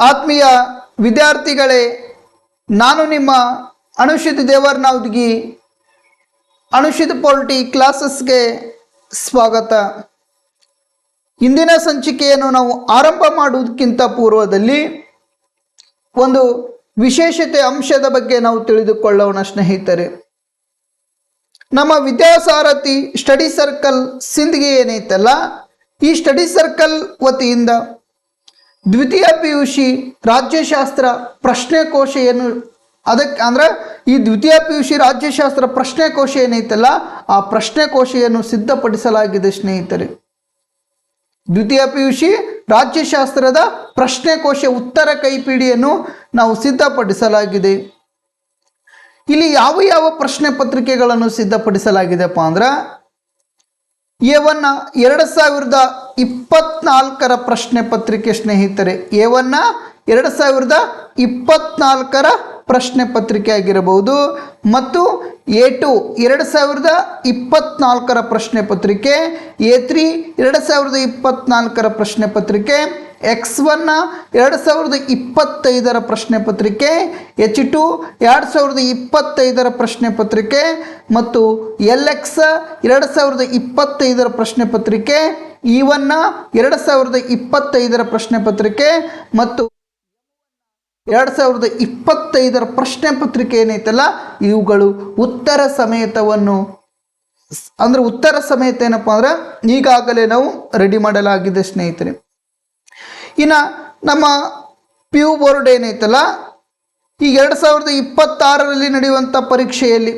ಆತ್ಮೀಯ ವಿದ್ಯಾರ್ಥಿಗಳೇ, ನಾನು ನಿಮ್ಮ ಅನುಷಿತ್ ದೇವರ್ನವದ್ಗಿ. ಅನುಷಿತ್ ಪೊಲಿಟಿ ಕ್ಲಾಸಸ್ಗೆ ಸ್ವಾಗತ. ಇಂದಿನ ಸಂಚಿಕೆಯನ್ನು ನಾವು ಆರಂಭ ಮಾಡುವುದಕ್ಕಿಂತ ಪೂರ್ವದಲ್ಲಿ ಒಂದು ವಿಶೇಷತೆ ಅಂಶದ ಬಗ್ಗೆ ನಾವು ತಿಳಿದುಕೊಳ್ಳೋಣ ಸ್ನೇಹಿತರೆ. ನಮ್ಮ ವಿದ್ಯಾಸಾರಥಿ ಸ್ಟಡಿ ಸರ್ಕಲ್ ಸಿಂದ್ಗಿ ಏನೈತಲ್ಲ, ಈ ಸ್ಟಡಿ ಸರ್ಕಲ್ ವತಿಯಿಂದ ದ್ವಿತೀಯ PUC ರಾಜ್ಯಶಾಸ್ತ್ರ ಪ್ರಶ್ನೆಕೋಶ ಏನು ಅದಕ್ಕೆ ಅಂದ್ರೆ ಈ ದ್ವಿತೀಯ PUC ರಾಜ್ಯಶಾಸ್ತ್ರ ಪ್ರಶ್ನೆಕೋಶ ಏನೈತಲ್ಲ, ಆ ಪ್ರಶ್ನೆಕೋಶೆಯನ್ನು ಸಿದ್ಧಪಡಿಸಲಾಗಿದೆ ಸ್ನೇಹಿತರೆ. ದ್ವಿತೀಯ PUC ರಾಜ್ಯಶಾಸ್ತ್ರದ ಪ್ರಶ್ನೆಕೋಶ ಉತ್ತರ ಕೈಪಿಡಿಯನ್ನು ನಾವು ಸಿದ್ಧಪಡಿಸಲಾಗಿದೆ. ಇಲ್ಲಿ ಯಾವ ಯಾವ ಪ್ರಶ್ನೆ ಪತ್ರಿಕೆಗಳನ್ನು ಸಿದ್ಧಪಡಿಸಲಾಗಿದೆಪ್ಪ ಅಂದ್ರೆ, A1 2024 ಪ್ರಶ್ನೆ ಪತ್ರಿಕೆ ಸ್ನೇಹಿತರೆ. A1 2024 ಪ್ರಶ್ನೆ ಪತ್ರಿಕೆ ಆಗಿರಬಹುದು, ಮತ್ತು A2 2024 ಪ್ರಶ್ನೆ ಪತ್ರಿಕೆ, A3 2024 ಪ್ರಶ್ನೆ ಪತ್ರಿಕೆ, X1 2025 ಪ್ರಶ್ನೆ ಪತ್ರಿಕೆ, H2 2025 ಪ್ರಶ್ನೆ ಪತ್ರಿಕೆ, ಮತ್ತು LX 2025 ಪ್ರಶ್ನೆ ಪತ್ರಿಕೆ, E1 2025 ಪ್ರಶ್ನೆ ಪತ್ರಿಕೆ, ಮತ್ತು 2025 ಪ್ರಶ್ನೆ ಪತ್ರಿಕೆ ಏನೈತಲ್ಲ, ಇವುಗಳು ಉತ್ತರ ಸಮೇತವನ್ನು ಅಂದ್ರೆ ಉತ್ತರ ಸಮೇತ ಏನಪ್ಪ ಅಂದ್ರೆ ಈಗಾಗಲೇ ನಾವು ರೆಡಿ ಮಾಡಲಾಗಿದೆ ಸ್ನೇಹಿತರೆ. ಇನ್ನು ನಮ್ಮ PU ಬೋರ್ಡ್ ಏನೈತಲ್ಲ, ಈ 2026 ನಡೆಯುವಂಥ ಪರೀಕ್ಷೆಯಲ್ಲಿ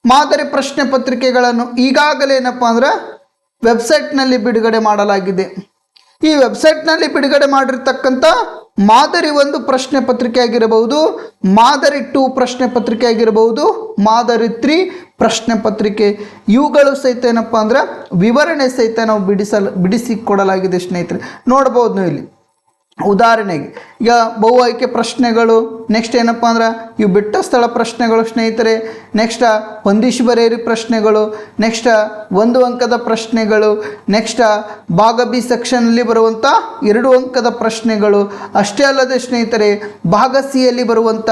ಮಾದರಿ ಪ್ರಶ್ನೆ ಪತ್ರಿಕೆಗಳನ್ನು ಈಗಾಗಲೇ ಏನಪ್ಪ ಅಂದ್ರೆ ವೆಬ್ಸೈಟ್ನಲ್ಲಿ ಬಿಡುಗಡೆ ಮಾಡಲಾಗಿದೆ. ಈ ವೆಬ್ಸೈಟ್ನಲ್ಲಿ ಬಿಡುಗಡೆ ಮಾಡಿರ್ತಕ್ಕಂಥ ಮಾದರಿ 1 ಪ್ರಶ್ನೆ ಪತ್ರಿಕೆ ಆಗಿರಬಹುದು, ಮಾದರಿ 2 ಪ್ರಶ್ನೆ ಪತ್ರಿಕೆ ಆಗಿರಬಹುದು, ಮಾದರಿ 3 ಪ್ರಶ್ನೆ ಪತ್ರಿಕೆ, ಇವುಗಳು ಸಹಿತ ಏನಪ್ಪ ಅಂದ್ರೆ ವಿವರಣೆ ಸಹಿತ ನಾವು ಬಿಡಿಸಿಕೊಡಲಾಗಿದೆ ಸ್ನೇಹಿತರೆ. ನೋಡ್ಬೋದು ನೀವು ಇಲ್ಲಿ ಉದಾಹರಣೆಗೆ ಈಗ ಬಹು ಆಯ್ಕೆ ಪ್ರಶ್ನೆಗಳು, ನೆಕ್ಸ್ಟ್ ಏನಪ್ಪ ಅಂದ್ರೆ ಇವು ಬಿಟ್ಟ ಸ್ಥಳ ಪ್ರಶ್ನೆಗಳು ಸ್ನೇಹಿತರೆ, ನೆಕ್ಸ್ಟ್ ಹೊಂದಿಸಿ ಬರೆಯಿರಿ ಪ್ರಶ್ನೆಗಳು, ನೆಕ್ಸ್ಟ್ 1 ಅಂಕದ ಪ್ರಶ್ನೆಗಳು, ನೆಕ್ಸ್ಟ್ ಭಾಗ B ಸೆಕ್ಷನಲ್ಲಿ ಬರುವಂಥ 2 ಅಂಕದ ಪ್ರಶ್ನೆಗಳು. ಅಷ್ಟೇ ಅಲ್ಲದೆ ಸ್ನೇಹಿತರೆ, ಭಾಗ C ಯಲ್ಲಿ ಬರುವಂಥ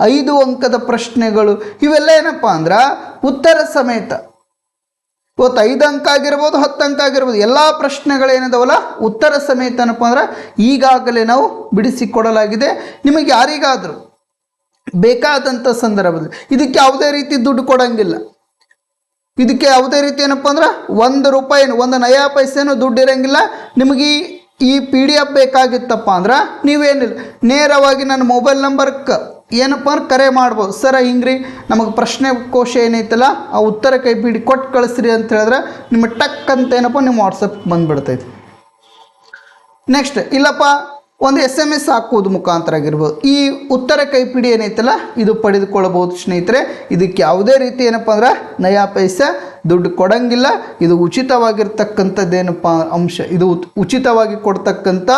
5 ಅಂಕದ ಪ್ರಶ್ನೆಗಳು. ಇವೆಲ್ಲ ಏನಪ್ಪ ಅಂದ್ರೆ ಉತ್ತರ ಸಮೇತ ಇವತ್ತು 5 ಅಂಕ ಆಗಿರ್ಬೋದು, 10 ಅಂಕ ಆಗಿರ್ಬೋದು, ಎಲ್ಲ ಪ್ರಶ್ನೆಗಳೇನಿದಾವಲ್ಲ ಉತ್ತರ ಸಮೇತ ಏನಪ್ಪ ಅಂದ್ರೆ ಈಗಾಗಲೇ ನಾವು ಬಿಡಿಸಿಕೊಡಲಾಗಿದೆ. ನಿಮಗೆ ಯಾರಿಗಾದರೂ ಬೇಕಾದಂಥ ಸಂದರ್ಭದಲ್ಲಿ ಇದಕ್ಕೆ ಯಾವುದೇ ರೀತಿ ದುಡ್ಡು ಕೊಡೋಂಗಿಲ್ಲ. ಇದಕ್ಕೆ ಯಾವುದೇ ರೀತಿ ಏನಪ್ಪ ಅಂದ್ರೆ 1 ರೂಪಾಯಿ 1 ನಯಾ ಪೈಸೆನೂ ದುಡ್ಡು ಇರೋಂಗಿಲ್ಲ. ನಿಮಗೆ ಈ PDF ಬೇಕಾಗಿತ್ತಪ್ಪ ಅಂದ್ರೆ ನೀವೇನಿಲ್ಲ, ನೇರವಾಗಿ ನನ್ನ ಮೊಬೈಲ್ ನಂಬರ್ಗೆ ಏನಪ್ಪ ಅಂದ್ರೆ ಕರೆ ಮಾಡ್ಬೋದು. ಸರ ಹಿಂಗ್ರಿ ನಮಗೆ ಪ್ರಶ್ನೆ ಕೋಶ ಏನೈತಲ್ಲ ಆ ಉತ್ತರ ಕೈಪಿಡಿ ಕೊಟ್ಟು ಕಳಿಸ್ರಿ ಅಂತ ಹೇಳಿದ್ರೆ ನಿಮ್ಮ ಟಕ್ ಅಂತ ಏನಪ್ಪ ನಿಮ್ಮ ವಾಟ್ಸಪ್ಗೆ ಬಂದುಬಿಡ್ತೈತಿ. ನೆಕ್ಸ್ಟ್ ಇಲ್ಲಪ್ಪ ಒಂದು SMS ಹಾಕುವುದು ಮುಖಾಂತರ ಆಗಿರ್ಬೋದು ಈ ಉತ್ತರ ಕೈಪಿಡಿ ಏನೈತಲ್ಲ ಇದು ಪಡೆದುಕೊಳ್ಳಬಹುದು ಸ್ನೇಹಿತರೆ. ಇದಕ್ಕೆ ಯಾವುದೇ ರೀತಿ ಏನಪ್ಪ ಅಂದ್ರೆ ನಯಾ ಪೈಸೆ ದುಡ್ಡು ಕೊಡಂಗಿಲ್ಲ. ಇದು ಉಚಿತವಾಗಿರ್ತಕ್ಕಂಥದ್ದೇನಪ್ಪ ಅಂಶ, ಇದು ಉಚಿತವಾಗಿ ಕೊಡ್ತಕ್ಕಂಥ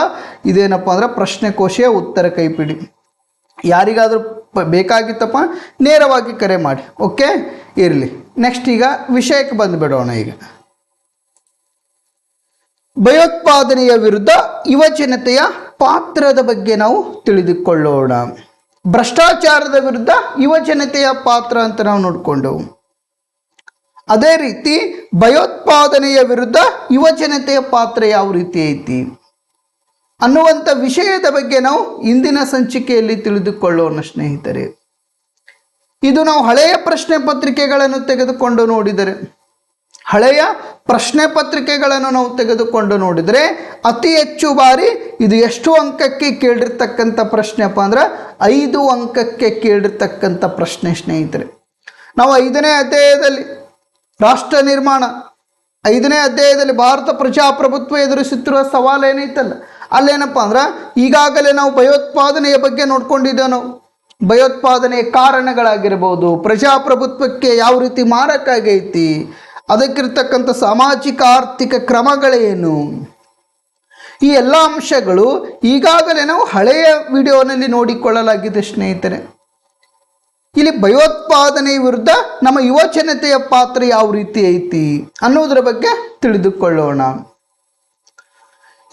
ಇದೇನಪ್ಪ ಅಂದ್ರೆ ಪ್ರಶ್ನೆ ಕೋಶೆಯ ಉತ್ತರ ಕೈಪಿಡಿ. ಯಾರಿಗಾದರೂ ಬೇಕಾಗಿತ್ತಪ್ಪ ನೇರವಾಗಿ ಕರೆ ಮಾಡಿ. ಓಕೆ, ಇರಲಿ. ನೆಕ್ಸ್ಟ್ ಈಗ ವಿಷಯಕ್ಕೆ ಬಂದುಬಿಡೋಣ. ಈಗ ಭಯೋತ್ಪಾದನೆಯ ವಿರುದ್ಧ ಯುವಜನತೆಯ ಪಾತ್ರದ ಬಗ್ಗೆ ನಾವು ತಿಳಿದುಕೊಳ್ಳೋಣ. ಭ್ರಷ್ಟಾಚಾರದ ವಿರುದ್ಧ ಯುವಜನತೆಯ ಪಾತ್ರ ಅಂತ ನಾವು ನೋಡಿಕೊಂಡೆವು. ಅದೇ ರೀತಿ ಭಯೋತ್ಪಾದನೆಯ ವಿರುದ್ಧ ಯುವಜನತೆಯ ಪಾತ್ರ ಯಾವ ರೀತಿ ಐತಿ ಅನ್ನುವಂಥ ವಿಷಯದ ಬಗ್ಗೆ ನಾವು ಇಂದಿನ ಸಂಚಿಕೆಯಲ್ಲಿ ತಿಳಿದುಕೊಳ್ಳೋಣ ಸ್ನೇಹಿತರೆ. ಇದು ನಾವು ಹಳೆಯ ಪ್ರಶ್ನೆ ಪತ್ರಿಕೆಗಳನ್ನು ತೆಗೆದುಕೊಂಡು ನೋಡಿದರೆ, ಹಳೆಯ ಪ್ರಶ್ನೆ ಪತ್ರಿಕೆಗಳನ್ನು ನಾವು ತೆಗೆದುಕೊಂಡು ನೋಡಿದರೆ ಅತಿ ಹೆಚ್ಚು ಬಾರಿ ಇದು ಎಷ್ಟು ಅಂಕಕ್ಕೆ ಕೇಳಿರ್ತಕ್ಕಂಥ ಪ್ರಶ್ನೆಪ್ಪ ಅಂದ್ರೆ 5 ಅಂಕಕ್ಕೆ ಕೇಳಿರ್ತಕ್ಕಂಥ ಪ್ರಶ್ನೆ ಸ್ನೇಹಿತರೆ. ನಾವು 5ನೇ ಅಧ್ಯಾಯದಲ್ಲಿ ರಾಷ್ಟ್ರ ನಿರ್ಮಾಣ, 5ನೇ ಅಧ್ಯಾಯದಲ್ಲಿ ಭಾರತ ಪ್ರಜಾಪ್ರಭುತ್ವ ಎದುರಿಸುತ್ತಿರುವ ಸವಾಲು ಏನೈತಲ್ಲ, ಅಲ್ಲೇನಪ್ಪ ಅಂದ್ರೆ ಈಗಾಗಲೇ ನಾವು ಭಯೋತ್ಪಾದನೆಯ ಬಗ್ಗೆ ನೋಡ್ಕೊಂಡಿದ್ದೇವೆ. ನಾವು ಭಯೋತ್ಪಾದನೆಯ ಕಾರಣಗಳಾಗಿರ್ಬೋದು, ಪ್ರಜಾಪ್ರಭುತ್ವಕ್ಕೆ ಯಾವ ರೀತಿ ಮಾರಕ ಆಗೈತಿ, ಅದಕ್ಕಿರ್ತಕ್ಕಂಥ ಸಾಮಾಜಿಕ ಆರ್ಥಿಕ ಕ್ರಮಗಳೇನು, ಈ ಎಲ್ಲ ಅಂಶಗಳು ಈಗಾಗಲೇ ನಾವು ಹಳೆಯ ವಿಡಿಯೋನಲ್ಲಿ ನೋಡಿಕೊಳ್ಳಲಾಗಿದೆ ಸ್ನೇಹಿತರೆ. ಇಲ್ಲಿ ಭಯೋತ್ಪಾದನೆ ವಿರುದ್ಧ ನಮ್ಮ ಯುವಜನತೆಯ ಪಾತ್ರ ಯಾವ ರೀತಿ ಐತಿ ಅನ್ನೋದರ ಬಗ್ಗೆ ತಿಳಿದುಕೊಳ್ಳೋಣ.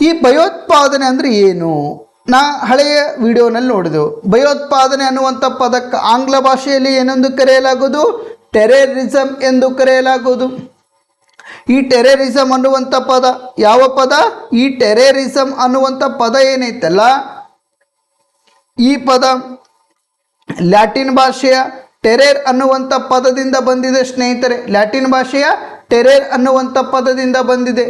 ಈ ಭಯೋತ್ಪಾದನೆ ಅಂದರೆ ಏನು, ನಾ ಹಳೆಯ ವಿಡಿಯೋನಲ್ಲಿ ನೋಡಿದೆವು. ಭಯೋತ್ಪಾದನೆ ಅನ್ನುವಂಥ ಪದಕ್ಕೆ ಆಂಗ್ಲ ಭಾಷೆಯಲ್ಲಿ ಏನೆಂದು ಕರೆಯಲಾಗುವುದು? ಟೆರರಿಸಮ್ ಎಂದು ಕರೆಯಲಾಗುವುದು. ಈ ಟೆರರಿಸಮ್ ಅನ್ನುವಂಥ ಪದ ಯಾವ ಪದ? ಈ ಟೆರರಿಸಮ್ ಅನ್ನುವಂಥ ಪದ ಏನೈತಲ್ಲ, ಈ ಪದ ಲ್ಯಾಟಿನ್ ಭಾಷೆಯ ಟೆರೇರ್ ಅನ್ನುವಂಥ ಪದದಿಂದ ಬಂದಿದೆ ಸ್ನೇಹಿತರೆ. ಲ್ಯಾಟಿನ್ ಭಾಷೆಯ ಟೆರೇರ್ ಅನ್ನುವಂಥ ಪದದಿಂದ ಬಂದಿದೆ.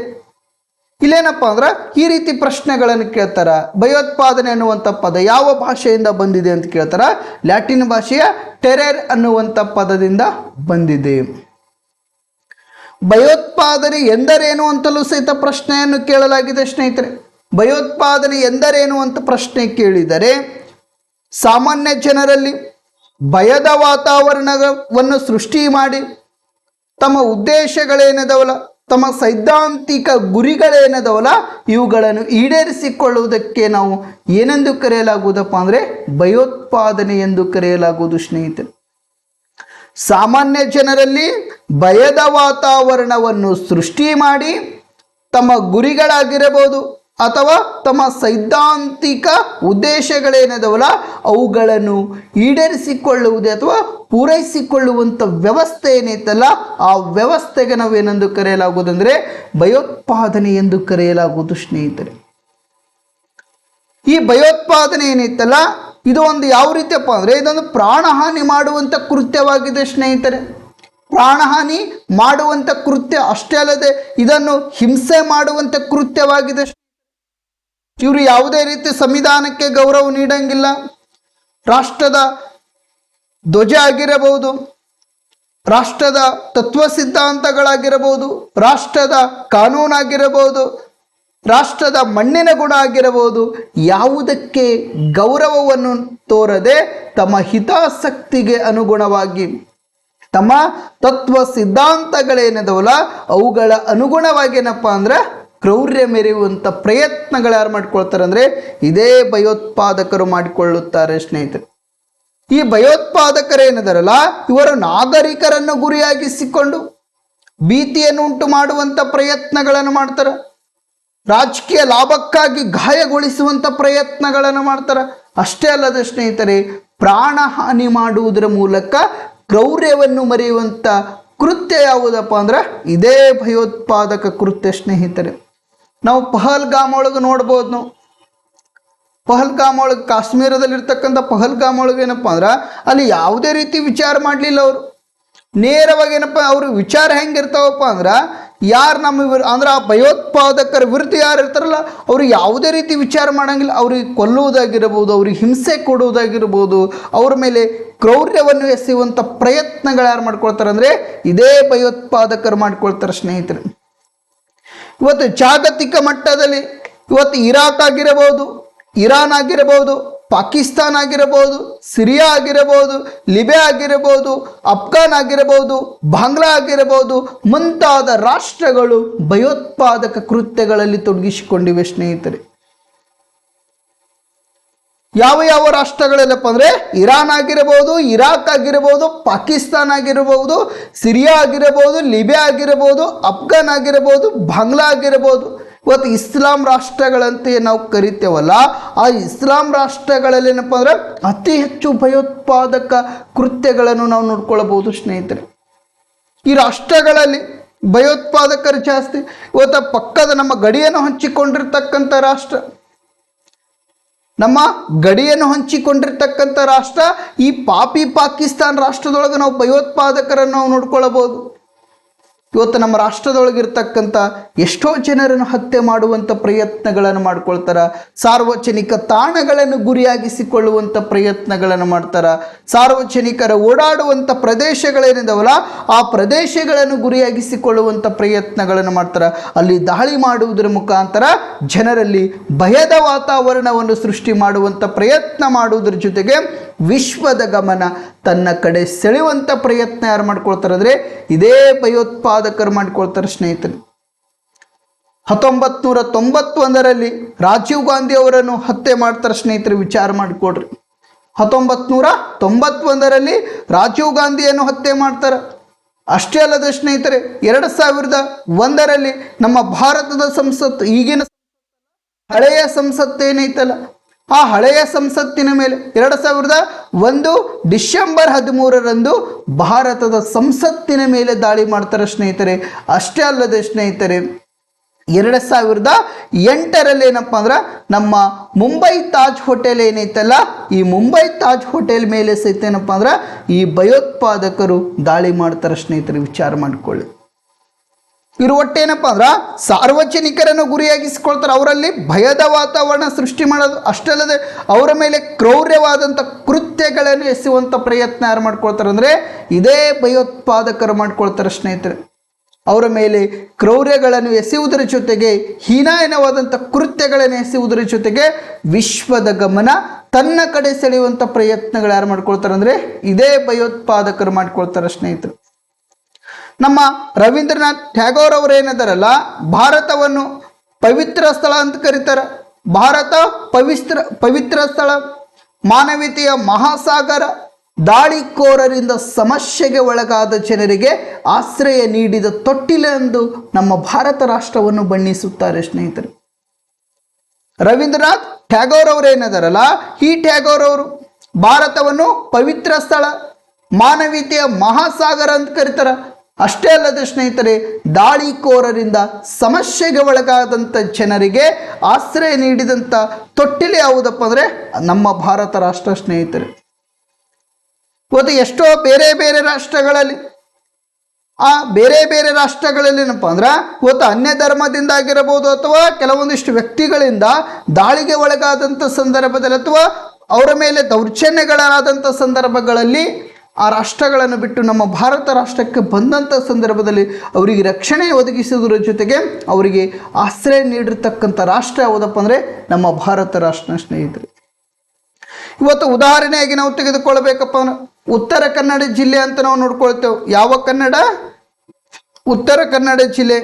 ಇಲ್ಲೇನಪ್ಪ ಅಂದ್ರೆ ಈ ರೀತಿ ಪ್ರಶ್ನೆಗಳನ್ನು ಕೇಳ್ತಾರ. ಭಯೋತ್ಪಾದನೆ ಅನ್ನುವಂಥ ಪದ ಯಾವ ಭಾಷೆಯಿಂದ ಬಂದಿದೆ ಅಂತ ಕೇಳ್ತಾರ. ಲ್ಯಾಟಿನ್ ಭಾಷೆಯ ಟೆರೇರ್ ಅನ್ನುವಂಥ ಪದದಿಂದ ಬಂದಿದೆ. ಭಯೋತ್ಪಾದನೆ ಎಂದರೇನು ಅಂತಲೂ ಸಹಿತ ಪ್ರಶ್ನೆಯನ್ನು ಕೇಳಲಾಗಿದೆ ಸ್ನೇಹಿತರೆ. ಭಯೋತ್ಪಾದನೆ ಎಂದರೇನು ಅಂತ ಪ್ರಶ್ನೆ ಕೇಳಿದರೆ, ಸಾಮಾನ್ಯ ಜನರಲ್ಲಿ ಭಯದ ವಾತಾವರಣವನ್ನು ಸೃಷ್ಟಿ ಮಾಡಿ ತಮ್ಮ ಉದ್ದೇಶಗಳೇನದವಲ್ಲ, ತಮ್ಮ ಸೈದ್ಧಾಂತಿಕ ಗುರಿಗಳೇನದವಲ್ಲ, ಇವುಗಳನ್ನು ಈಡೇರಿಸಿಕೊಳ್ಳುವುದಕ್ಕೆ ನಾವು ಏನೆಂದು ಕರೆಯಲಾಗುವುದಪ್ಪ ಅಂದರೆ ಭಯೋತ್ಪಾದನೆ ಎಂದು ಕರೆಯಲಾಗುವುದು ಸ್ನೇಹಿತರೆ. ಸಾಮಾನ್ಯ ಜನರಲ್ಲಿ ಭಯದ ವಾತಾವರಣವನ್ನು ಸೃಷ್ಟಿ ಮಾಡಿ ತಮ್ಮ ಗುರಿಗಳಾಗಿರಬಹುದು ಅಥವಾ ತಮ್ಮ ಸೈದ್ಧಾಂತಿಕ ಉದ್ದೇಶಗಳೇನದವಲ್ಲ ಅವುಗಳನ್ನು ಈಡೇರಿಸಿಕೊಳ್ಳುವುದೇ ಅಥವಾ ಪೂರೈಸಿಕೊಳ್ಳುವಂಥ ವ್ಯವಸ್ಥೆ ಏನೈತಲ್ಲ, ಆ ವ್ಯವಸ್ಥೆಗೆ ನಾವೇನೆಂದು ಕರೆಯಲಾಗುವುದಂದರೆ ಭಯೋತ್ಪಾದನೆ ಎಂದು ಕರೆಯಲಾಗುವುದು ಸ್ನೇಹಿತರೆ. ಈ ಭಯೋತ್ಪಾದನೆ ಏನೈತಲ್ಲ, ಇದು ಒಂದು ಯಾವ ರೀತಿಯಪ್ಪ ಅಂದರೆ ಇದೊಂದು ಪ್ರಾಣಹಾನಿ ಮಾಡುವಂಥ ಕೃತ್ಯವಾಗಿದೆ ಸ್ನೇಹಿತರೆ. ಪ್ರಾಣಹಾನಿ ಮಾಡುವಂಥ ಕೃತ್ಯ ಅಷ್ಟೇ ಅಲ್ಲದೆ ಇದನ್ನು ಹಿಂಸೆ ಮಾಡುವಂಥ ಕೃತ್ಯವಾಗಿದೆ. ಇವರು ಯಾವುದೇ ರೀತಿ ಸಂವಿಧಾನಕ್ಕೆ ಗೌರವ ನೀಡಂಗಿಲ್ಲ. ರಾಷ್ಟ್ರದ ಧ್ವಜ ಆಗಿರಬಹುದು, ರಾಷ್ಟ್ರದ ತತ್ವ ಸಿದ್ಧಾಂತಗಳಾಗಿರಬಹುದು, ರಾಷ್ಟ್ರದ ಕಾನೂನಾಗಿರಬಹುದು, ರಾಷ್ಟ್ರದ ಮಣ್ಣಿನ ಗುಣ ಆಗಿರಬಹುದು, ಯಾವುದಕ್ಕೆ ಗೌರವವನ್ನು ತೋರದೆ ತಮ್ಮ ಹಿತಾಸಕ್ತಿಗೆ ಅನುಗುಣವಾಗಿ ತಮ್ಮ ತತ್ವ ಸಿದ್ಧಾಂತಗಳೇನದವಲ್ಲ ಅವುಗಳ ಅನುಗುಣವಾಗಿ ಏನಪ್ಪ ಅಂದ್ರೆ ಕ್ರೌರ್ಯ ಮೆರೆಯುವಂಥ ಪ್ರಯತ್ನಗಳು ಯಾರು ಮಾಡ್ಕೊಳ್ತಾರೆ ಅಂದರೆ ಇದೇ ಭಯೋತ್ಪಾದಕರು ಮಾಡಿಕೊಳ್ಳುತ್ತಾರೆ ಸ್ನೇಹಿತರೆ. ಈ ಭಯೋತ್ಪಾದಕರೇನಿದಾರಲ್ಲ ಇವರು ನಾಗರಿಕರನ್ನು ಗುರಿಯಾಗಿಸಿಕೊಂಡು ಭೀತಿಯನ್ನು ಉಂಟು ಮಾಡುವಂಥ ಪ್ರಯತ್ನಗಳನ್ನು ಮಾಡ್ತಾರೆ. ರಾಜಕೀಯ ಲಾಭಕ್ಕಾಗಿ ಗಾಯಗೊಳಿಸುವಂಥ ಪ್ರಯತ್ನಗಳನ್ನು ಮಾಡ್ತಾರೆ. ಅಷ್ಟೇ ಅಲ್ಲದೆ ಸ್ನೇಹಿತರೆ, ಪ್ರಾಣಹಾನಿ ಮಾಡುವುದರ ಮೂಲಕ ಕ್ರೌರ್ಯವನ್ನು ಮರೆಯುವಂಥ ಕೃತ್ಯ ಯಾವುದಪ್ಪ ಅಂದ್ರೆ ಇದೇ ಭಯೋತ್ಪಾದಕ ಕೃತ್ಯ ಸ್ನೇಹಿತರೆ. ನಾವು ಪಹಲ್ಗಾಮ್ ಒಳಗೆ ನೋಡ್ಬೋದು. ನಾವು ಪಹಲ್ಗಾಮ್ ಒಳಗೆ ಕಾಶ್ಮೀರದಲ್ಲಿರ್ತಕ್ಕಂಥ ಪಹಲ್ಗಾಮ್ ಒಳಗೆ ಏನಪ್ಪ ಅಂದ್ರೆ ಅಲ್ಲಿ ಯಾವುದೇ ರೀತಿ ವಿಚಾರ ಮಾಡಲಿಲ್ಲ. ಅವರು ನೇರವಾಗಿ ಏನಪ್ಪ ಅವ್ರ ವಿಚಾರ ಹೆಂಗಿರ್ತಾವಪ್ಪ ಅಂದ್ರೆ ಯಾರು ನಮ್ಮ ಅಂದ್ರೆ ಆ ಭಯೋತ್ಪಾದಕರ ವಿರುದ್ಧ ಯಾರು ಇರ್ತಾರಲ್ಲ ಅವರು ಯಾವುದೇ ರೀತಿ ವಿಚಾರ ಮಾಡಂಗಿಲ್ಲ. ಅವ್ರಿಗೆ ಕೊಲ್ಲುವುದಾಗಿರ್ಬೋದು, ಅವ್ರಿಗೆ ಹಿಂಸೆ ಕೊಡುವುದಾಗಿರ್ಬೋದು, ಅವ್ರ ಮೇಲೆ ಕ್ರೌರ್ಯವನ್ನು ಎಸೆಯುವಂಥ ಪ್ರಯತ್ನಗಳು ಯಾರು ಮಾಡ್ಕೊಳ್ತಾರೆ ಅಂದರೆ ಇದೇ ಭಯೋತ್ಪಾದಕರು ಮಾಡ್ಕೊಳ್ತಾರೆ ಸ್ನೇಹಿತರೆ. ಇವತ್ತು ಜಾಗತಿಕ ಮಟ್ಟದಲ್ಲಿ ಇವತ್ತು ಇರಾಕ್ ಆಗಿರಬಹುದು, ಇರಾನ್ ಆಗಿರಬಹುದು, ಪಾಕಿಸ್ತಾನ ಆಗಿರಬಹುದು, ಸಿರಿಯಾ ಆಗಿರಬಹುದು, ಲಿಬಿಯಾ ಆಗಿರಬಹುದು, ಅಫ್ಘಾನ್ ಆಗಿರಬಹುದು, ಬಾಂಗ್ಲಾ ಆಗಿರಬಹುದು, ಮುಂತಾದ ರಾಷ್ಟ್ರಗಳು ಭಯೋತ್ಪಾದಕ ಕೃತ್ಯಗಳಲ್ಲಿ ತೊಡಗಿಸಿಕೊಂಡಿವೆ ಸ್ನೇಹಿತರೆ. ಯಾವ ಯಾವ ರಾಷ್ಟ್ರಗಳಲ್ಲಪ್ಪ ಅಂದರೆ ಇರಾನ್ ಆಗಿರಬಹುದು, ಇರಾಕ್ ಆಗಿರಬಹುದು, ಪಾಕಿಸ್ತಾನ ಆಗಿರಬಹುದು, ಸಿರಿಯಾ ಆಗಿರಬಹುದು, ಲಿಬಿಯಾ ಆಗಿರಬಹುದು, ಅಫ್ಘಾನ್ ಆಗಿರಬಹುದು, ಬಾಂಗ್ಲಾ ಆಗಿರಬಹುದು. ಇವತ್ತು ಇಸ್ಲಾಂ ರಾಷ್ಟ್ರಗಳಂತೆ ನಾವು ಕರಿತೇವಲ್ಲ, ಆ ಇಸ್ಲಾಂ ರಾಷ್ಟ್ರಗಳಲ್ಲಿ ಏನಪ್ಪ ಅಂದ್ರೆ ಅತಿ ಹೆಚ್ಚು ಭಯೋತ್ಪಾದಕ ಕೃತ್ಯಗಳನ್ನು ನಾವು ನೋಡ್ಕೊಳ್ಬಹುದು ಸ್ನೇಹಿತರೆ. ಈ ರಾಷ್ಟ್ರಗಳಲ್ಲಿ ಭಯೋತ್ಪಾದಕರು ಜಾಸ್ತಿ. ಇವತ್ತು ಪಕ್ಕದ ನಮ್ಮ ಗಡಿಯನ್ನು ಹಂಚಿಕೊಂಡಿರ್ತಕ್ಕಂಥ ರಾಷ್ಟ್ರ, ನಮ್ಮ ಗಡಿಯನ್ನು ಹಂಚಿಕೊಂಡಿರ್ತಕ್ಕಂಥ ರಾಷ್ಟ್ರ ಈ ಪಾಪಿ ಪಾಕಿಸ್ತಾನ ರಾಷ್ಟ್ರದೊಳಗೆ ನಾವು ಭಯೋತ್ಪಾದಕರನ್ನು ನಾವು ನೋಡ್ಕೊಳ್ಳಬಹುದು. ಇವತ್ತು ನಮ್ಮ ರಾಷ್ಟ್ರದೊಳಗಿರ್ತಕ್ಕಂಥ ಎಷ್ಟೋ ಜನರನ್ನು ಹತ್ಯೆ ಮಾಡುವಂಥ ಪ್ರಯತ್ನಗಳನ್ನು ಮಾಡ್ಕೊಳ್ತಾರೆ. ಸಾರ್ವಜನಿಕ ತಾಣಗಳನ್ನು ಗುರಿಯಾಗಿಸಿಕೊಳ್ಳುವಂಥ ಪ್ರಯತ್ನಗಳನ್ನು ಮಾಡ್ತಾರೆ. ಸಾರ್ವಜನಿಕರ ಓಡಾಡುವಂಥ ಪ್ರದೇಶಗಳೇನಿದಾವಲ್ಲ ಆ ಪ್ರದೇಶಗಳನ್ನು ಗುರಿಯಾಗಿಸಿಕೊಳ್ಳುವಂಥ ಪ್ರಯತ್ನಗಳನ್ನು ಮಾಡ್ತಾರೆ. ಅಲ್ಲಿ ದಾಳಿ ಮಾಡುವುದರ ಮುಖಾಂತರ ಜನರಲ್ಲಿ ಭಯದ ವಾತಾವರಣವನ್ನು ಸೃಷ್ಟಿ ಮಾಡುವಂಥ ಪ್ರಯತ್ನ ಮಾಡುವುದರ ಜೊತೆಗೆ ವಿಶ್ವದ ಗಮನ ತನ್ನ ಕಡೆ ಸೆಳೆಯುವಂಥ ಪ್ರಯತ್ನ ಯಾರು ಮಾಡ್ಕೊಳ್ತಾರೆ ಅಂದರೆ ಇದೇ ಭಯೋತ್ಪಾದಕರು ಮಾಡ್ಕೊಳ್ತಾರೆ ಸ್ನೇಹಿತರೆ. 1991ರಲ್ಲಿ ರಾಜೀವ್ ಗಾಂಧಿ ಅವರನ್ನು ಹತ್ಯೆ ಮಾಡ್ತಾರೆ ಸ್ನೇಹಿತರೆ. ವಿಚಾರ ಮಾಡಿಕೊಡ್ರಿ, 1991ರಲ್ಲಿ ರಾಜೀವ್ ಗಾಂಧಿಯನ್ನು ಹತ್ಯೆ ಮಾಡ್ತಾರೆ. ಅಷ್ಟೇ ಅಲ್ಲದೆ ಸ್ನೇಹಿತರೆ 2001ರಲ್ಲಿ ನಮ್ಮ ಭಾರತದ ಸಂಸತ್ತು, ಈಗಿನ ಹಳೆಯ ಸಂಸತ್ತು ಏನೈತಲ್ಲ ಆ ಹಳೆಯ ಸಂಸತ್ತಿನ ಮೇಲೆ 2001 ಡಿಸೆಂಬರ್ 13ರಂದು ಭಾರತದ ಸಂಸತ್ತಿನ ಮೇಲೆ ದಾಳಿ ಮಾಡ್ತಾರೆ ಸ್ನೇಹಿತರೆ. ಅಷ್ಟೇ ಅಲ್ಲದೆ ಸ್ನೇಹಿತರೆ, 2008ರಲ್ಲಿ ಏನಪ್ಪ ಅಂದ್ರೆ ನಮ್ಮ ಮುಂಬೈ ತಾಜ್ ಹೋಟೆಲ್ ಏನೈತಲ್ಲ, ಈ ಮುಂಬೈ ತಾಜ್ ಹೋಟೆಲ್ ಮೇಲೆ ಸಹಿತ ಏನಪ್ಪ ಅಂದ್ರೆ ಈ ಭಯೋತ್ಪಾದಕರು ದಾಳಿ ಮಾಡ್ತಾರೆ ಸ್ನೇಹಿತರೆ. ವಿಚಾರ ಮಾಡಿಕೊಳ್ಳಿ. ಇವರು ಒಟ್ಟೇನಪ್ಪ ಅಂದ್ರೆ ಸಾರ್ವಜನಿಕರನ್ನು ಗುರಿಯಾಗಿಸ್ಕೊಳ್ತಾರೆ, ಅವರಲ್ಲಿ ಭಯದ ವಾತಾವರಣ ಸೃಷ್ಟಿ ಮಾಡೋದು. ಅಷ್ಟಲ್ಲದೆ ಅವರ ಮೇಲೆ ಕ್ರೌರ್ಯವಾದಂಥ ಕೃತ್ಯಗಳನ್ನು ಎಸೆಯುವಂಥ ಪ್ರಯತ್ನ ಯಾರು ಮಾಡ್ಕೊಳ್ತಾರೆ ಅಂದರೆ ಇದೇ ಭಯೋತ್ಪಾದಕರು ಮಾಡ್ಕೊಳ್ತಾರೆ ಸ್ನೇಹಿತರೆ. ಅವರ ಮೇಲೆ ಕ್ರೌರ್ಯಗಳನ್ನು ಎಸೆಯುವುದರ ಜೊತೆಗೆ ಹೀನಾಯನವಾದಂಥ ಕೃತ್ಯಗಳನ್ನು ಎಸೆಯುವುದರ ಜೊತೆಗೆ ವಿಶ್ವದ ಗಮನ ತನ್ನ ಕಡೆ ಸೆಳೆಯುವಂಥ ಪ್ರಯತ್ನಗಳು ಯಾರು ಮಾಡ್ಕೊಳ್ತಾರೆ ಅಂದರೆ ಇದೇ ಭಯೋತ್ಪಾದಕರು ಮಾಡ್ಕೊಳ್ತಾರೆ ಸ್ನೇಹಿತರು. ನಮ್ಮ ರವೀಂದ್ರನಾಥ್ ಟ್ಯಾಗೋರ್ ಅವರು ಏನಿದಾರಲ್ಲ, ಭಾರತವನ್ನು ಪವಿತ್ರ ಸ್ಥಳ ಅಂತ ಕರೀತಾರೆ. ಭಾರತ ಪವಿತ್ರ ಸ್ಥಳ, ಮಾನವೀಯತೆಯ ಮಹಾಸಾಗರ, ದಾಳಿಕೋರರಿಂದ ಸಮಸ್ಯೆಗೆ ಒಳಗಾದ ಜನರಿಗೆ ಆಶ್ರಯ ನೀಡಿದ ತೊಟ್ಟಿಲೆಂದು ನಮ್ಮ ಭಾರತ ರಾಷ್ಟ್ರವನ್ನು ಬಣ್ಣಿಸುತ್ತಾರೆ ಸ್ನೇಹಿತರೆ. ರವೀಂದ್ರನಾಥ್ ಟ್ಯಾಗೋರ್ ಅವರು ಏನಿದಾರಲ್ಲ, ಈ ಟ್ಯಾಗೋರ್ ಅವರು ಭಾರತವನ್ನು ಪವಿತ್ರ ಸ್ಥಳ, ಮಾನವೀಯತೆಯ ಮಹಾಸಾಗರ ಅಂತ ಕರೀತಾರೆ. ಅಷ್ಟೇ ಅಲ್ಲದೆ ಸ್ನೇಹಿತರೆ, ದಾಳಿಕೋರರಿಂದ ಸಮಸ್ಯೆಗೆ ಒಳಗಾದಂಥ ಜನರಿಗೆ ಆಶ್ರಯ ನೀಡಿದಂಥ ತೊಟ್ಟಿಲೆ ಯಾವುದಪ್ಪ ಅಂದರೆ ನಮ್ಮ ಭಾರತ ರಾಷ್ಟ್ರ ಸ್ನೇಹಿತರೆ. ಇವತ್ತು ಎಷ್ಟೋ ಬೇರೆ ಬೇರೆ ರಾಷ್ಟ್ರಗಳಲ್ಲಿ ಏನಪ್ಪ ಅಂದ್ರೆ ಇವತ್ತು ಅನ್ಯ ಧರ್ಮದಿಂದ ಆಗಿರಬಹುದು ಅಥವಾ ಕೆಲವೊಂದಿಷ್ಟು ವ್ಯಕ್ತಿಗಳಿಂದ ದಾಳಿಗೆ ಒಳಗಾದಂಥ ಸಂದರ್ಭದಲ್ಲಿ ಅಥವಾ ಅವರ ಮೇಲೆ ದೌರ್ಜನ್ಯಗಳಾದಂಥ ಸಂದರ್ಭಗಳಲ್ಲಿ ಆ ರಾಷ್ಟ್ರಗಳನ್ನು ಬಿಟ್ಟು ನಮ್ಮ ಭಾರತ ರಾಷ್ಟ್ರಕ್ಕೆ ಬಂದಂಥ ಸಂದರ್ಭದಲ್ಲಿ ಅವರಿಗೆ ರಕ್ಷಣೆ ಒದಗಿಸುವುದರ ಜೊತೆಗೆ ಅವರಿಗೆ ಆಶ್ರಯ ನೀಡಿರ್ತಕ್ಕಂಥ ರಾಷ್ಟ್ರ ಯಾವುದಪ್ಪ ಅಂದರೆ ನಮ್ಮ ಭಾರತ ರಾಷ್ಟ್ರ ಸ್ನೇಹಿತರೆ. ಇವತ್ತು ಉದಾಹರಣೆಯಾಗಿ ನಾವು ತೆಗೆದುಕೊಳ್ಬೇಕಪ್ಪ ಅಂದ್ರೆ ಉತ್ತರ ಕನ್ನಡ ಜಿಲ್ಲೆ ಅಂತ ನಾವು ನೋಡ್ಕೊಳ್ತೇವೆ. ಯಾವ ಕನ್ನಡ? ಉತ್ತರ ಕನ್ನಡ ಜಿಲ್ಲೆ.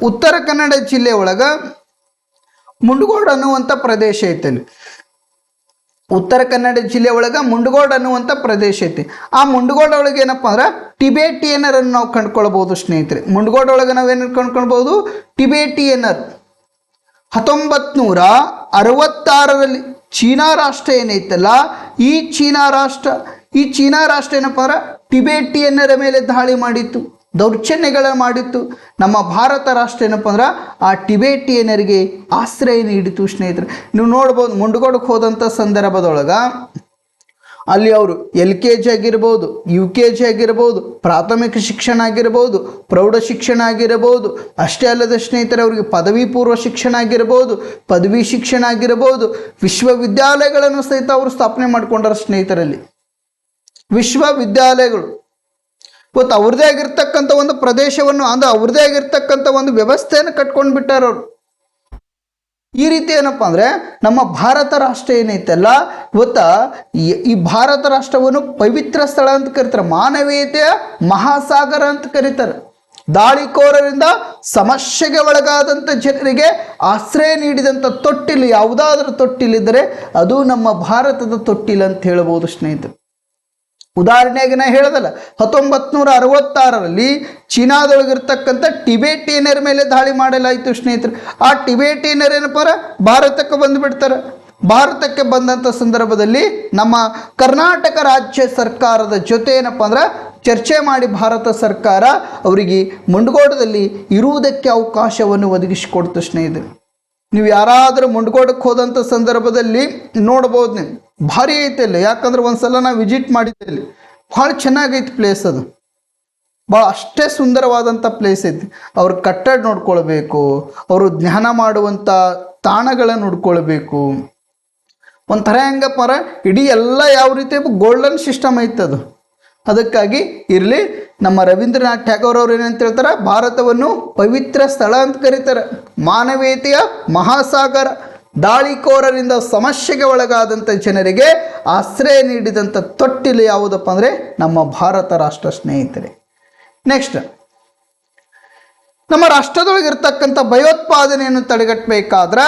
ಉತ್ತರ ಕನ್ನಡ ಜಿಲ್ಲೆ ಒಳಗೆ ಮುಂಡಗೋಡು ಅನ್ನುವಂಥ ಪ್ರದೇಶ ಐತೆ. ಅಲ್ಲಿ ಉತ್ತರ ಕನ್ನಡ ಜಿಲ್ಲೆ ಒಳಗೆ ಮುಂಡಗೋಡು ಅನ್ನುವಂಥ ಪ್ರದೇಶ ಐತಿ. ಆ ಮುಂಡಗೋಡು ಒಳಗೆ ಏನಪ್ಪ ಅಂದ್ರೆ ಟಿಬೇಟಿಯನರನ್ನು ನಾವು ಕಂಡುಕೊಳ್ಬೋದು ಸ್ನೇಹಿತರೆ. ಮುಂಡಗೋಡು ಒಳಗೆ ನಾವೇನು ಕಂಡುಕೊಳ್ಬೋದು? ಟಿಬೇಟಿಯನರ್. 1966ರಲ್ಲಿ ಚೀನಾ ರಾಷ್ಟ್ರ ಏನೈತಲ್ಲ, ಈ ಚೀನಾ ರಾಷ್ಟ್ರ ಏನಪ್ಪ ಅಂದ್ರೆ ಟಿಬೇಟಿಯನ್ನರ ಮೇಲೆ ದಾಳಿ ಮಾಡಿತ್ತು, ದೌರ್ಜನ್ಯಗಳ ಮಾಡಿತ್ತು. ನಮ್ಮ ಭಾರತ ರಾಷ್ಟ್ರ ಏನಪ್ಪ ಅಂದ್ರೆ ಆ ಟಿಬೇಟಿಯನರಿಗೆ ಆಶ್ರಯ ನೀಡಿತು ಸ್ನೇಹಿತರೆ. ನೀವು ನೋಡ್ಬೋದು, ಮುಂಡಗೋಡಕ್ಕೆ ಹೋದಂಥ ಸಂದರ್ಭದೊಳಗೆ ಅಲ್ಲಿ ಅವರು LKG ಆಗಿರ್ಬೋದು, UKG ಆಗಿರ್ಬೋದು, ಪ್ರಾಥಮಿಕ ಶಿಕ್ಷಣ ಆಗಿರ್ಬೋದು, ಪ್ರೌಢ ಶಿಕ್ಷಣ ಆಗಿರಬಹುದು. ಅಷ್ಟೇ ಅಲ್ಲದೆ ಸ್ನೇಹಿತರೆ, ಅವರಿಗೆ ಪದವಿ ಪೂರ್ವ ಶಿಕ್ಷಣ ಆಗಿರ್ಬೋದು, ಪದವಿ ಶಿಕ್ಷಣ ಆಗಿರ್ಬೋದು, ವಿಶ್ವವಿದ್ಯಾಲಯಗಳನ್ನು ಸಹಿತ ಅವರು ಸ್ಥಾಪನೆ ಮಾಡಿಕೊಂಡರು ಸ್ನೇಹಿತರಲ್ಲಿ. ವಿಶ್ವವಿದ್ಯಾಲಯಗಳು ಇವತ್ತು ಅವ್ರದ್ದೇ ಆಗಿರ್ತಕ್ಕಂಥ ಒಂದು ಪ್ರದೇಶವನ್ನು ಅಂದರೆ ಅವ್ರದ್ದೇ ಆಗಿರ್ತಕ್ಕಂಥ ಒಂದು ವ್ಯವಸ್ಥೆಯನ್ನು ಕಟ್ಕೊಂಡು ಬಿಟ್ಟಾರವ್ರು. ಈ ರೀತಿ ಏನಪ್ಪ ಅಂದರೆ ನಮ್ಮ ಭಾರತ ರಾಷ್ಟ್ರ ಏನೈತಲ್ಲ, ಈ ಭಾರತ ರಾಷ್ಟ್ರವನ್ನು ಪವಿತ್ರ ಸ್ಥಳ ಅಂತ ಕರೀತಾರೆ, ಮಾನವೀಯತೆಯ ಮಹಾಸಾಗರ ಅಂತ ಕರೀತಾರೆ. ದಾಳಿಕೋರರಿಂದ ಸಮಸ್ಯೆಗೆ ಒಳಗಾದಂಥ ಜನರಿಗೆ ಆಶ್ರಯ ನೀಡಿದಂಥ ತೊಟ್ಟಿಲು, ಯಾವುದಾದ್ರೂ ತೊಟ್ಟಿಲಿದ್ದರೆ ಅದು ನಮ್ಮ ಭಾರತದ ತೊಟ್ಟಿಲು ಅಂತ ಹೇಳ್ಬೋದು ಸ್ನೇಹಿತರೆ. ಉದಾಹರಣೆಯಾಗಿ ನಾ ಹೇಳೋದಲ್ಲ, 1966ರಲ್ಲಿ ಚೀನಾದೊಳಗಿರ್ತಕ್ಕಂಥ ಟಿಬೇಟಿಯನರ ಮೇಲೆ ದಾಳಿ ಮಾಡಲಾಯಿತು ಸ್ನೇಹಿತರೆ. ಆ ಟಿಬೇಟಿಯನರ್ ಏನಪ್ಪ ಭಾರತಕ್ಕೆ ಬಂದುಬಿಡ್ತಾರೆ. ಭಾರತಕ್ಕೆ ಬಂದಂಥ ಸಂದರ್ಭದಲ್ಲಿ ನಮ್ಮ ಕರ್ನಾಟಕ ರಾಜ್ಯ ಸರ್ಕಾರದ ಜೊತೆ ಏನಪ್ಪ ಅಂದ್ರೆ ಚರ್ಚೆ ಮಾಡಿ ಭಾರತ ಸರ್ಕಾರ ಅವರಿಗೆ ಮುಂಡಗೋಡದಲ್ಲಿ ಇರುವುದಕ್ಕೆ ಅವಕಾಶವನ್ನು ಒದಗಿಸಿಕೊಡ್ತು ಸ್ನೇಹಿತರೆ. ನೀವು ಯಾರಾದರೂ ಮುಂಡಗೋಡಕ್ಕೆ ಹೋದಂಥ ಸಂದರ್ಭದಲ್ಲಿ ನೋಡ್ಬೋದು, ನೀವು ಭಾರಿ ಐತೆ ಅಲ್ಲಿ. ಯಾಕಂದ್ರೆ ಒಂದ್ಸಲ ನಾವು ವಿಸಿಟ್ ಮಾಡಿದ್ದೆ, ಅಲ್ಲಿ ಭಾಳ ಚೆನ್ನಾಗೈತಿ ಪ್ಲೇಸ್. ಅದು ಭಾಳ ಅಷ್ಟೇ ಸುಂದರವಾದಂಥ ಪ್ಲೇಸ್ ಐತಿ. ಅವ್ರ ಕಟ್ಟಡ ನೋಡ್ಕೊಳ್ಬೇಕು, ಅವರು ಧ್ಯಾನ ಮಾಡುವಂಥ ತಾಣಗಳನ್ನು ನೋಡ್ಕೊಳ್ಬೇಕು. ಒಂಥರ ಹೆಂಗಪ್ಪ ಇಡೀ ಎಲ್ಲ ಯಾವ ರೀತಿ ಗೋಲ್ಡನ್ ಸಿಸ್ಟಮ್ ಐತದು. ಅದಕ್ಕಾಗಿ ಇರಲಿ, ನಮ್ಮ ರವೀಂದ್ರನಾಥ್ ಟ್ಯಾಗೋರ್ ಅವರು ಏನಂತ ಹೇಳ್ತಾರೆ, ಭಾರತವನ್ನು ಪವಿತ್ರ ಸ್ಥಳ ಅಂತ ಕರೀತಾರೆ, ಮಾನವೀಯತೆಯ ಮಹಾಸಾಗರ, ದಾಳಿಕೋರರಿಂದ ಸಮಸ್ಯೆಗೆ ಒಳಗಾದಂಥ ಜನರಿಗೆ ಆಶ್ರಯ ನೀಡಿದಂಥ ತೊಟ್ಟಿಲು ಯಾವುದಪ್ಪ ಅಂದರೆ ನಮ್ಮ ಭಾರತ ರಾಷ್ಟ್ರ ಸ್ನೇಹಿತರೆ. ನೆಕ್ಸ್ಟ್, ನಮ್ಮ ರಾಷ್ಟ್ರದೊಳಗಿರ್ತಕ್ಕಂಥ ಭಯೋತ್ಪಾದನೆಯನ್ನು ತಡೆಗಟ್ಟಬೇಕಾದ್ರೆ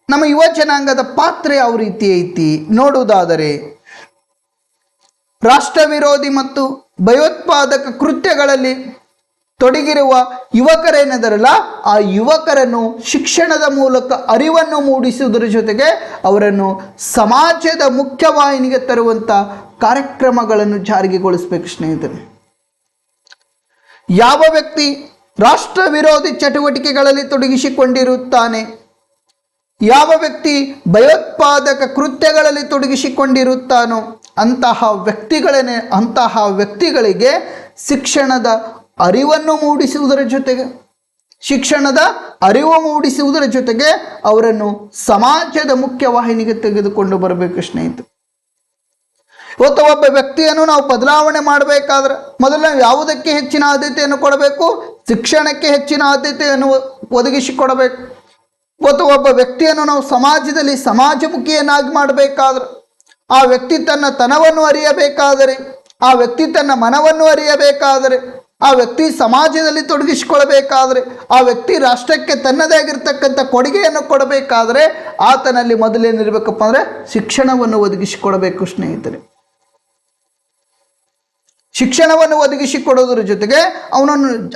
ನಮ್ಮ ಯುವ ಜನಾಂಗದ ಪಾತ್ರ ಯಾವ ರೀತಿ ಐತಿ ನೋಡುವುದಾದರೆ, ರಾಷ್ಟ್ರ ವಿರೋಧಿ ಮತ್ತು ಭಯೋತ್ಪಾದಕ ಕೃತ್ಯಗಳಲ್ಲಿ ತೊಡಗಿರುವ ಯುವಕರೇನದರಲ್ಲ ಆ ಯುವಕರನ್ನು ಶಿಕ್ಷಣದ ಮೂಲಕ ಅರಿವನ್ನು ಮೂಡಿಸುವುದರ ಜೊತೆಗೆ ಅವರನ್ನು ಸಮಾಜದ ಮುಖ್ಯವಾಹಿನಿಗೆ ತರುವಂಥ ಕಾರ್ಯಕ್ರಮಗಳನ್ನು ಜಾರಿಗೆಗೊಳಿಸಬೇಕು ಸ್ನೇಹಿತರೆ. ಯಾವ ವ್ಯಕ್ತಿ ರಾಷ್ಟ್ರ ವಿರೋಧಿ ಚಟುವಟಿಕೆಗಳಲ್ಲಿ ತೊಡಗಿಸಿಕೊಂಡಿರುತ್ತಾನೆ, ಯಾವ ವ್ಯಕ್ತಿ ಭಯೋತ್ಪಾದಕ ಕೃತ್ಯಗಳಲ್ಲಿ ತೊಡಗಿಸಿಕೊಂಡಿರುತ್ತಾನೋ ಅಂತಹ ವ್ಯಕ್ತಿಗಳಿಗೆ ಶಿಕ್ಷಣದ ಅರಿವನ್ನು ಮೂಡಿಸುವುದರ ಜೊತೆಗೆ ಅವರನ್ನು ಸಮಾಜದ ಮುಖ್ಯವಾಹಿನಿಗೆ ತೆಗೆದುಕೊಂಡು ಬರಬೇಕು ಸ್ನೇಹಿತರೆ. ಇವತ್ತು ಒಬ್ಬ ವ್ಯಕ್ತಿಯನ್ನು ನಾವು ಬದಲಾವಣೆ ಮಾಡಬೇಕಾದ್ರೆ ಮೊದಲು ನಾವು ಯಾವುದಕ್ಕೆ ಹೆಚ್ಚಿನ ಆದ್ಯತೆಯನ್ನು ಕೊಡಬೇಕು? ಶಿಕ್ಷಣಕ್ಕೆ ಹೆಚ್ಚಿನ ಆದ್ಯತೆಯನ್ನು ಒದಗಿಸಿಕೊಡಬೇಕು. ಇವತ್ತು ಒಬ್ಬ ವ್ಯಕ್ತಿಯನ್ನು ನಾವು ಸಮಾಜದಲ್ಲಿ ಸಮಾಜಮುಖಿಯನ್ನಾಗಿ ಮಾಡಬೇಕಾದ್ರೆ, ಆ ವ್ಯಕ್ತಿ ತನ್ನ ತನವನ್ನು ಅರಿಯಬೇಕಾದರೆ, ಆ ವ್ಯಕ್ತಿ ತನ್ನ ಮನವನ್ನು ಅರಿಯಬೇಕಾದರೆ, ಆ ವ್ಯಕ್ತಿ ಸಮಾಜದಲ್ಲಿ ತೊಡಗಿಸಿಕೊಳ್ಳಬೇಕಾದ್ರೆ, ಆ ವ್ಯಕ್ತಿ ರಾಷ್ಟ್ರಕ್ಕೆ ತನ್ನದೇ ಆಗಿರ್ತಕ್ಕಂಥ ಕೊಡುಗೆಯನ್ನು ಕೊಡಬೇಕಾದರೆ ಆತನಲ್ಲಿ ಮೊದಲೇನಿರಬೇಕಪ್ಪ ಅಂದರೆ ಶಿಕ್ಷಣವನ್ನು ಒದಗಿಸಿಕೊಡಬೇಕು ಸ್ನೇಹಿತರೆ. ಶಿಕ್ಷಣವನ್ನು ಒದಗಿಸಿಕೊಡೋದ್ರ ಜೊತೆಗೆ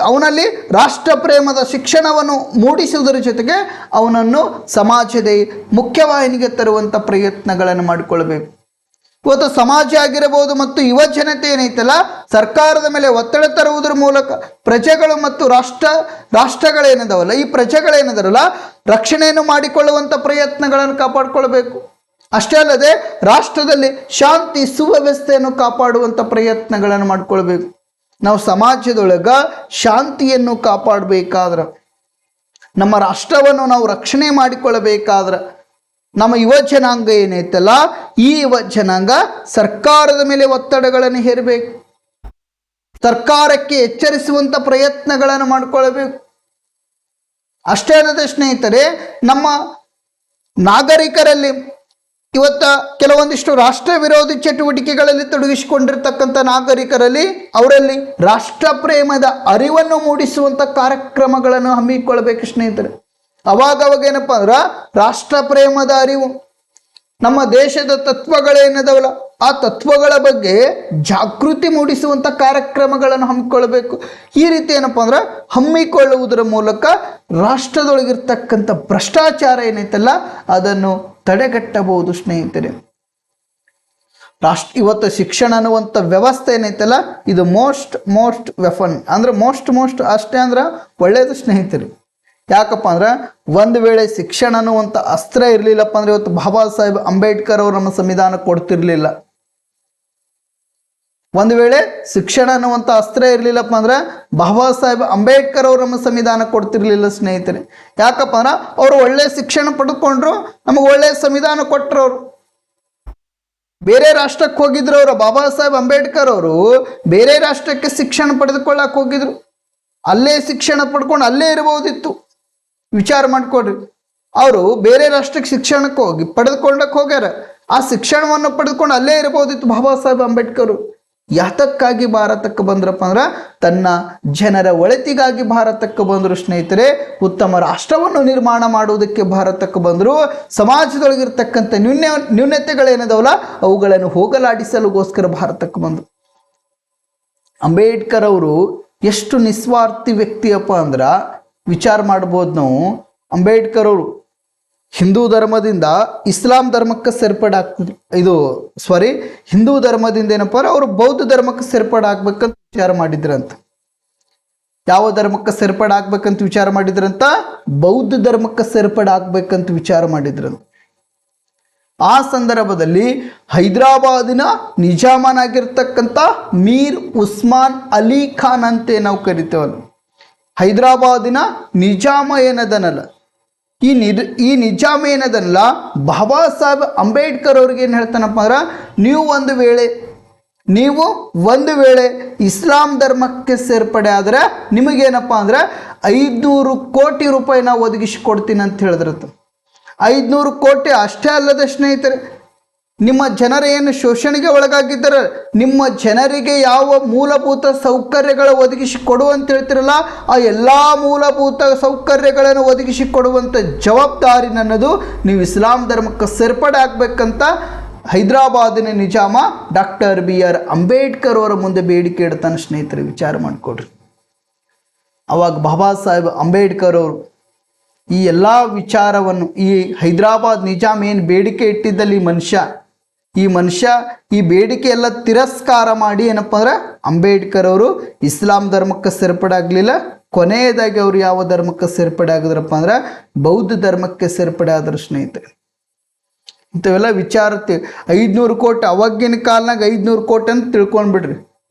ಅವನಲ್ಲಿ ರಾಷ್ಟ್ರ ಪ್ರೇಮದ ಶಿಕ್ಷಣವನ್ನು ಮೂಡಿಸುವುದರ ಜೊತೆಗೆ ಅವನನ್ನು ಸಮಾಜದ ಮುಖ್ಯವಾಹಿನಿಗೆ ತರುವಂಥ ಪ್ರಯತ್ನಗಳನ್ನು ಮಾಡಿಕೊಳ್ಬೇಕು. ಇವತ್ತು ಸಮಾಜ ಆಗಿರಬಹುದು ಮತ್ತು ಯುವ ಜನತೆ ಏನೈತಲ್ಲ, ಸರ್ಕಾರದ ಮೇಲೆ ಒತ್ತಡ ತರುವುದರ ಮೂಲಕ ಪ್ರಜೆಗಳು ಮತ್ತು ರಾಷ್ಟ್ರಗಳೇನದವಲ್ಲ, ಈ ಪ್ರಜೆಗಳೇನದರಲ್ಲ ರಕ್ಷಣೆಯನ್ನು ಮಾಡಿಕೊಳ್ಳುವಂಥ ಪ್ರಯತ್ನಗಳನ್ನು ಕಾಪಾಡಿಕೊಳ್ಬೇಕು. ಅಷ್ಟೇ ಅಲ್ಲದೆ ರಾಷ್ಟ್ರದಲ್ಲಿ ಶಾಂತಿ ಸುವ್ಯವಸ್ಥೆಯನ್ನು ಕಾಪಾಡುವಂಥ ಪ್ರಯತ್ನಗಳನ್ನು ಮಾಡಿಕೊಳ್ಬೇಕು. ನಾವು ಸಮಾಜದೊಳಗೆ ಶಾಂತಿಯನ್ನು ಕಾಪಾಡಬೇಕಾದ್ರೆ, ನಮ್ಮ ರಾಷ್ಟ್ರವನ್ನು ನಾವು ರಕ್ಷಣೆ ಮಾಡಿಕೊಳ್ಳಬೇಕಾದ್ರೆ ನಮ್ಮ ಯುವ ಜನಾಂಗ ಏನೈತಲ್ಲ, ಈ ಯುವ ಜನಾಂಗ ಸರ್ಕಾರದ ಮೇಲೆ ಒತ್ತಡಗಳನ್ನು ಹೇರಬೇಕು, ಸರ್ಕಾರಕ್ಕೆ ಎಚ್ಚರಿಸುವಂಥ ಪ್ರಯತ್ನಗಳನ್ನು ಮಾಡಿಕೊಳ್ಬೇಕು. ಅಷ್ಟೇ ಅಲ್ಲದೆ ಸ್ನೇಹಿತರೆ, ನಮ್ಮ ನಾಗರಿಕರಲ್ಲಿ ಇವತ್ತ ಕೆಲವೊಂದಿಷ್ಟು ರಾಷ್ಟ್ರ ವಿರೋಧಿ ಚಟುವಟಿಕೆಗಳಲ್ಲಿ ತೊಡಗಿಸಿಕೊಂಡಿರ್ತಕ್ಕಂಥ ನಾಗರಿಕರಲ್ಲಿ ಅವರಲ್ಲಿ ರಾಷ್ಟ್ರ ಪ್ರೇಮದ ಅರಿವನ್ನು ಮೂಡಿಸುವಂಥ ಕಾರ್ಯಕ್ರಮಗಳನ್ನು ಹಮ್ಮಿಕೊಳ್ಬೇಕು ಸ್ನೇಹಿತರೆ. ಅವಾಗ ಏನಪ್ಪ ಅಂದ್ರೆ ರಾಷ್ಟ್ರ ಪ್ರೇಮದ ಅರಿವು, ನಮ್ಮ ದೇಶದ ತತ್ವಗಳೇನದವಲ್ಲ ಆ ತತ್ವಗಳ ಬಗ್ಗೆ ಜಾಗೃತಿ ಮೂಡಿಸುವಂಥ ಕಾರ್ಯಕ್ರಮಗಳನ್ನು ಹಮ್ಮಿಕೊಳ್ಬೇಕು. ಈ ರೀತಿ ಏನಪ್ಪ ಅಂದ್ರೆ ಹಮ್ಮಿಕೊಳ್ಳುವುದರ ಮೂಲಕ ರಾಷ್ಟ್ರದೊಳಗಿರ್ತಕ್ಕಂಥ ಭ್ರಷ್ಟಾಚಾರ ಏನೈತಲ್ಲ ಅದನ್ನು ತಡೆಗಟ್ಟಬಹುದು ಸ್ನೇಹಿತರೆ. ಇವತ್ತು ಶಿಕ್ಷಣ ಅನ್ನುವಂಥ ವ್ಯವಸ್ಥೆ ಏನೈತಲ್ಲ ಇದು ಮೋಸ್ಟ್ ವೆಫನ್ ಅಂದ್ರೆ ಮೋಸ್ಟ್ ಅಷ್ಟೇ ಅಂದ್ರೆ ಒಳ್ಳೆಯದು ಸ್ನೇಹಿತರೆ. ಯಾಕಪ್ಪ ಅಂದ್ರೆ ಒಂದು ವೇಳೆ ಶಿಕ್ಷಣ ಅನ್ನುವಂಥ ಅಸ್ತ್ರ ಇರಲಿಲ್ಲಪ್ಪ ಅಂದ್ರೆ ಇವತ್ತು ಬಾಬಾ ಸಾಹೇಬ್ ಅಂಬೇಡ್ಕರ್ ಅವರು ನಮ್ಮ ಸಂವಿಧಾನ ಕೊಡ್ತಿರ್ಲಿಲ್ಲ. ಒಂದು ವೇಳೆ ಶಿಕ್ಷಣ ಅನ್ನುವಂಥ ಅಸ್ತ್ರ ಇರಲಿಲ್ಲಪ್ಪ ಅಂದ್ರೆ ಬಾಬಾ ಸಾಹೇಬ್ ಅಂಬೇಡ್ಕರ್ ಅವರು ನಮ್ಮ ಸಂವಿಧಾನ ಕೊಡ್ತಿರ್ಲಿಲ್ಲ ಸ್ನೇಹಿತರೆ. ಯಾಕಪ್ಪ ಅಂದ್ರೆ ಅವರು ಒಳ್ಳೆ ಶಿಕ್ಷಣ ಪಡೆದುಕೊಂಡ್ರು, ನಮಗೆ ಒಳ್ಳೆ ಸಂವಿಧಾನ ಕೊಟ್ಟರು. ಅವರು ಬೇರೆ ರಾಷ್ಟ್ರಕ್ಕೆ ಹೋಗಿದ್ರು. ಅವರು ಬಾಬಾ ಸಾಹೇಬ್ ಅಂಬೇಡ್ಕರ್ ಅವರು ಬೇರೆ ರಾಷ್ಟ್ರಕ್ಕೆ ಶಿಕ್ಷಣ ಪಡೆದುಕೊಳ್ಳಕ್ಕೆ ಹೋಗಿದ್ರು. ಅಲ್ಲೇ ಶಿಕ್ಷಣ ಪಡ್ಕೊಂಡು ಅಲ್ಲೇ ಇರಬಹುದಿತ್ತು. ವಿಚಾರ ಮಾಡ್ಕೊಡ್ರಿ, ಅವರು ಬೇರೆ ರಾಷ್ಟ್ರಕ್ಕೆ ಶಿಕ್ಷಣಕ್ಕೆ ಪಡೆದುಕೊಂಡಕ್ಕೆ ಹೋಗ್ಯಾರ. ಆ ಶಿಕ್ಷಣವನ್ನು ಪಡೆದುಕೊಂಡು ಅಲ್ಲೇ ಇರಬಹುದಿತ್ತು ಬಾಬಾ ಸಾಹೇಬ್ ಅಂಬೇಡ್ಕರ್. ಯಾತಕ್ಕಾಗಿ ಭಾರತಕ್ಕೆ ಬಂದ್ರಪ್ಪ ಅಂದ್ರೆ ತನ್ನ ಜನರ ಒಳಿತಿಗಾಗಿ ಭಾರತಕ್ಕೆ ಬಂದರು ಸ್ನೇಹಿತರೆ. ಉತ್ತಮ ರಾಷ್ಟ್ರವನ್ನು ನಿರ್ಮಾಣ ಮಾಡುವುದಕ್ಕೆ ಭಾರತಕ್ಕೆ ಬಂದರು. ಸಮಾಜದೊಳಗಿರ್ತಕ್ಕಂಥ ನ್ಯೂನತೆಗಳೇನದವಲ್ಲ ಅವುಗಳನ್ನು ಹೋಗಲಾಡಿಸಲುಗೋಸ್ಕರ ಭಾರತಕ್ಕೆ ಬಂದರು. ಅಂಬೇಡ್ಕರ್ ಅವರು ಎಷ್ಟು ನಿಸ್ವಾರ್ಥಿ ವ್ಯಕ್ತಿಯಪ್ಪ ಅಂದ್ರೆ ವಿಚಾರ ಮಾಡ್ಬೋದು ನಾವು. ಅಂಬೇಡ್ಕರ್ ಅವರು ಹಿಂದೂ ಧರ್ಮದಿಂದ ಇಸ್ಲಾಂ ಧರ್ಮಕ್ಕೆ ಸೇರ್ಪಡೆ ಹಿಂದೂ ಧರ್ಮದಿಂದ ಏನಪ್ಪ ಅಂದ್ರೆ ಅವರು ಬೌದ್ಧ ಧರ್ಮಕ್ಕೆ ಸೇರ್ಪಡೆ ಆಗ್ಬೇಕಂತ ವಿಚಾರ ಮಾಡಿದ್ರಂತ. ಯಾವ ಧರ್ಮಕ್ಕೆ ಸೇರ್ಪಡೆ ಆಗ್ಬೇಕಂತ ವಿಚಾರ ಮಾಡಿದ್ರಂತ? ಬೌದ್ಧ ಧರ್ಮಕ್ಕೆ ಸೇರ್ಪಡೆ ಆಗ್ಬೇಕಂತ ವಿಚಾರ ಮಾಡಿದ್ರಂತ. ಆ ಸಂದರ್ಭದಲ್ಲಿ ಹೈದರಾಬಾದಿನ ನಿಜಾಮನಾಗಿರ್ತಕ್ಕಂಥ ಮೀರ್ ಉಸ್ಮಾನ್ ಅಲಿ ಖಾನ್ ಅಂತೆ ನಾವು ಕರಿತೇವಲ್ಲ, ಹೈದರಾಬಾದಿನ ನಿಜಾಮ ಏನದನಲ್ಲ, ಈ ನಿಜಾಮ ಏನದನಲ್ಲ ಬಾಬಾ ಸಾಹೇಬ್ ಅಂಬೇಡ್ಕರ್ ಅವ್ರಿಗೆ ಏನು ಹೇಳ್ತಾನಪ್ಪ ಅಂದ್ರೆ ನೀವು ಒಂದು ವೇಳೆ ಇಸ್ಲಾಂ ಧರ್ಮಕ್ಕೆ ಸೇರ್ಪಡೆ ಆದರೆ ನಿಮಗೇನಪ್ಪ ಅಂದ್ರೆ 500 ಕೋಟಿ ರೂಪಾಯಿ ನಾವು ಒದಗಿಸಿಕೊಡ್ತೀನಿ ಅಂತ ಹೇಳಿದ್ರತ್ತ. 500 ಕೋಟಿ ಅಷ್ಟೇ ಅಲ್ಲದೆ ಸ್ನೇಹಿತರೆ, ನಿಮ್ಮ ಜನರ ಏನು ಶೋಷಣೆಗೆ ಒಳಗಾಗಿದ್ದಾರೆ ನಿಮ್ಮ ಜನರಿಗೆ ಯಾವ ಮೂಲಭೂತ ಸೌಕರ್ಯಗಳು ಒದಗಿಸಿಕೊಡು ಅಂತ ಹೇಳ್ತಿರಲ್ಲ ಆ ಎಲ್ಲ ಮೂಲಭೂತ ಸೌಕರ್ಯಗಳನ್ನು ಒದಗಿಸಿಕೊಡುವಂಥ ಜವಾಬ್ದಾರಿ ನನ್ನದು. ನೀವು ಇಸ್ಲಾಂ ಧರ್ಮಕ್ಕೆ ಸೇರ್ಪಡೆ ಆಗಬೇಕಂತ ಹೈದರಾಬಾದಿನ ನಿಜಾಮ ಡಾಕ್ಟರ್ BR ಅಂಬೇಡ್ಕರ್ ಅವರ ಮುಂದೆ ಬೇಡಿಕೆ ಇಡ್ತಾನೆ ಸ್ನೇಹಿತರೆ. ವಿಚಾರ ಮಾಡಿಕೊಡ್ರಿ. ಅವಾಗ ಬಾಬಾ ಸಾಹೇಬ್ ಅಂಬೇಡ್ಕರ್ ಅವರು ಈ ಎಲ್ಲ ವಿಚಾರವನ್ನು, ಈ ಹೈದರಾಬಾದ್ ನಿಜಾಮ್ ಏನು ಬೇಡಿಕೆ ಇಟ್ಟಿದ್ದಲ್ಲಿ ಈ ಮನುಷ್ಯ ಈ ಬೇಡಿಕೆ ಎಲ್ಲ ತಿರಸ್ಕಾರ ಮಾಡಿ ಏನಪ್ಪ ಅಂದ್ರೆ ಅಂಬೇಡ್ಕರ್ ಅವರು ಇಸ್ಲಾಂ ಧರ್ಮಕ್ಕೆ ಸೇರ್ಪಡೆ ಆಗಲಿಲ್ಲ. ಕೊನೆಯದಾಗಿ ಅವರು ಯಾವ ಧರ್ಮಕ್ಕೆ ಸೇರ್ಪಡೆ ಆಗಿದ್ರಪ್ಪ ಅಂದ್ರೆ ಬೌದ್ಧ ಧರ್ಮಕ್ಕೆ ಸೇರ್ಪಡೆ ಆದರು ಸ್ನೇಹಿತರೆ. ಇಂಥವೆಲ್ಲ ವಿಚಾರ 500 ಕೋಟಿ, ಅವಾಗಿನ ಕಾಲನಾಗ 500 ಕೋಟಿ ಅಂತ ತಿಳ್ಕೊಂಡ್ಬಿಡ್ರಿ.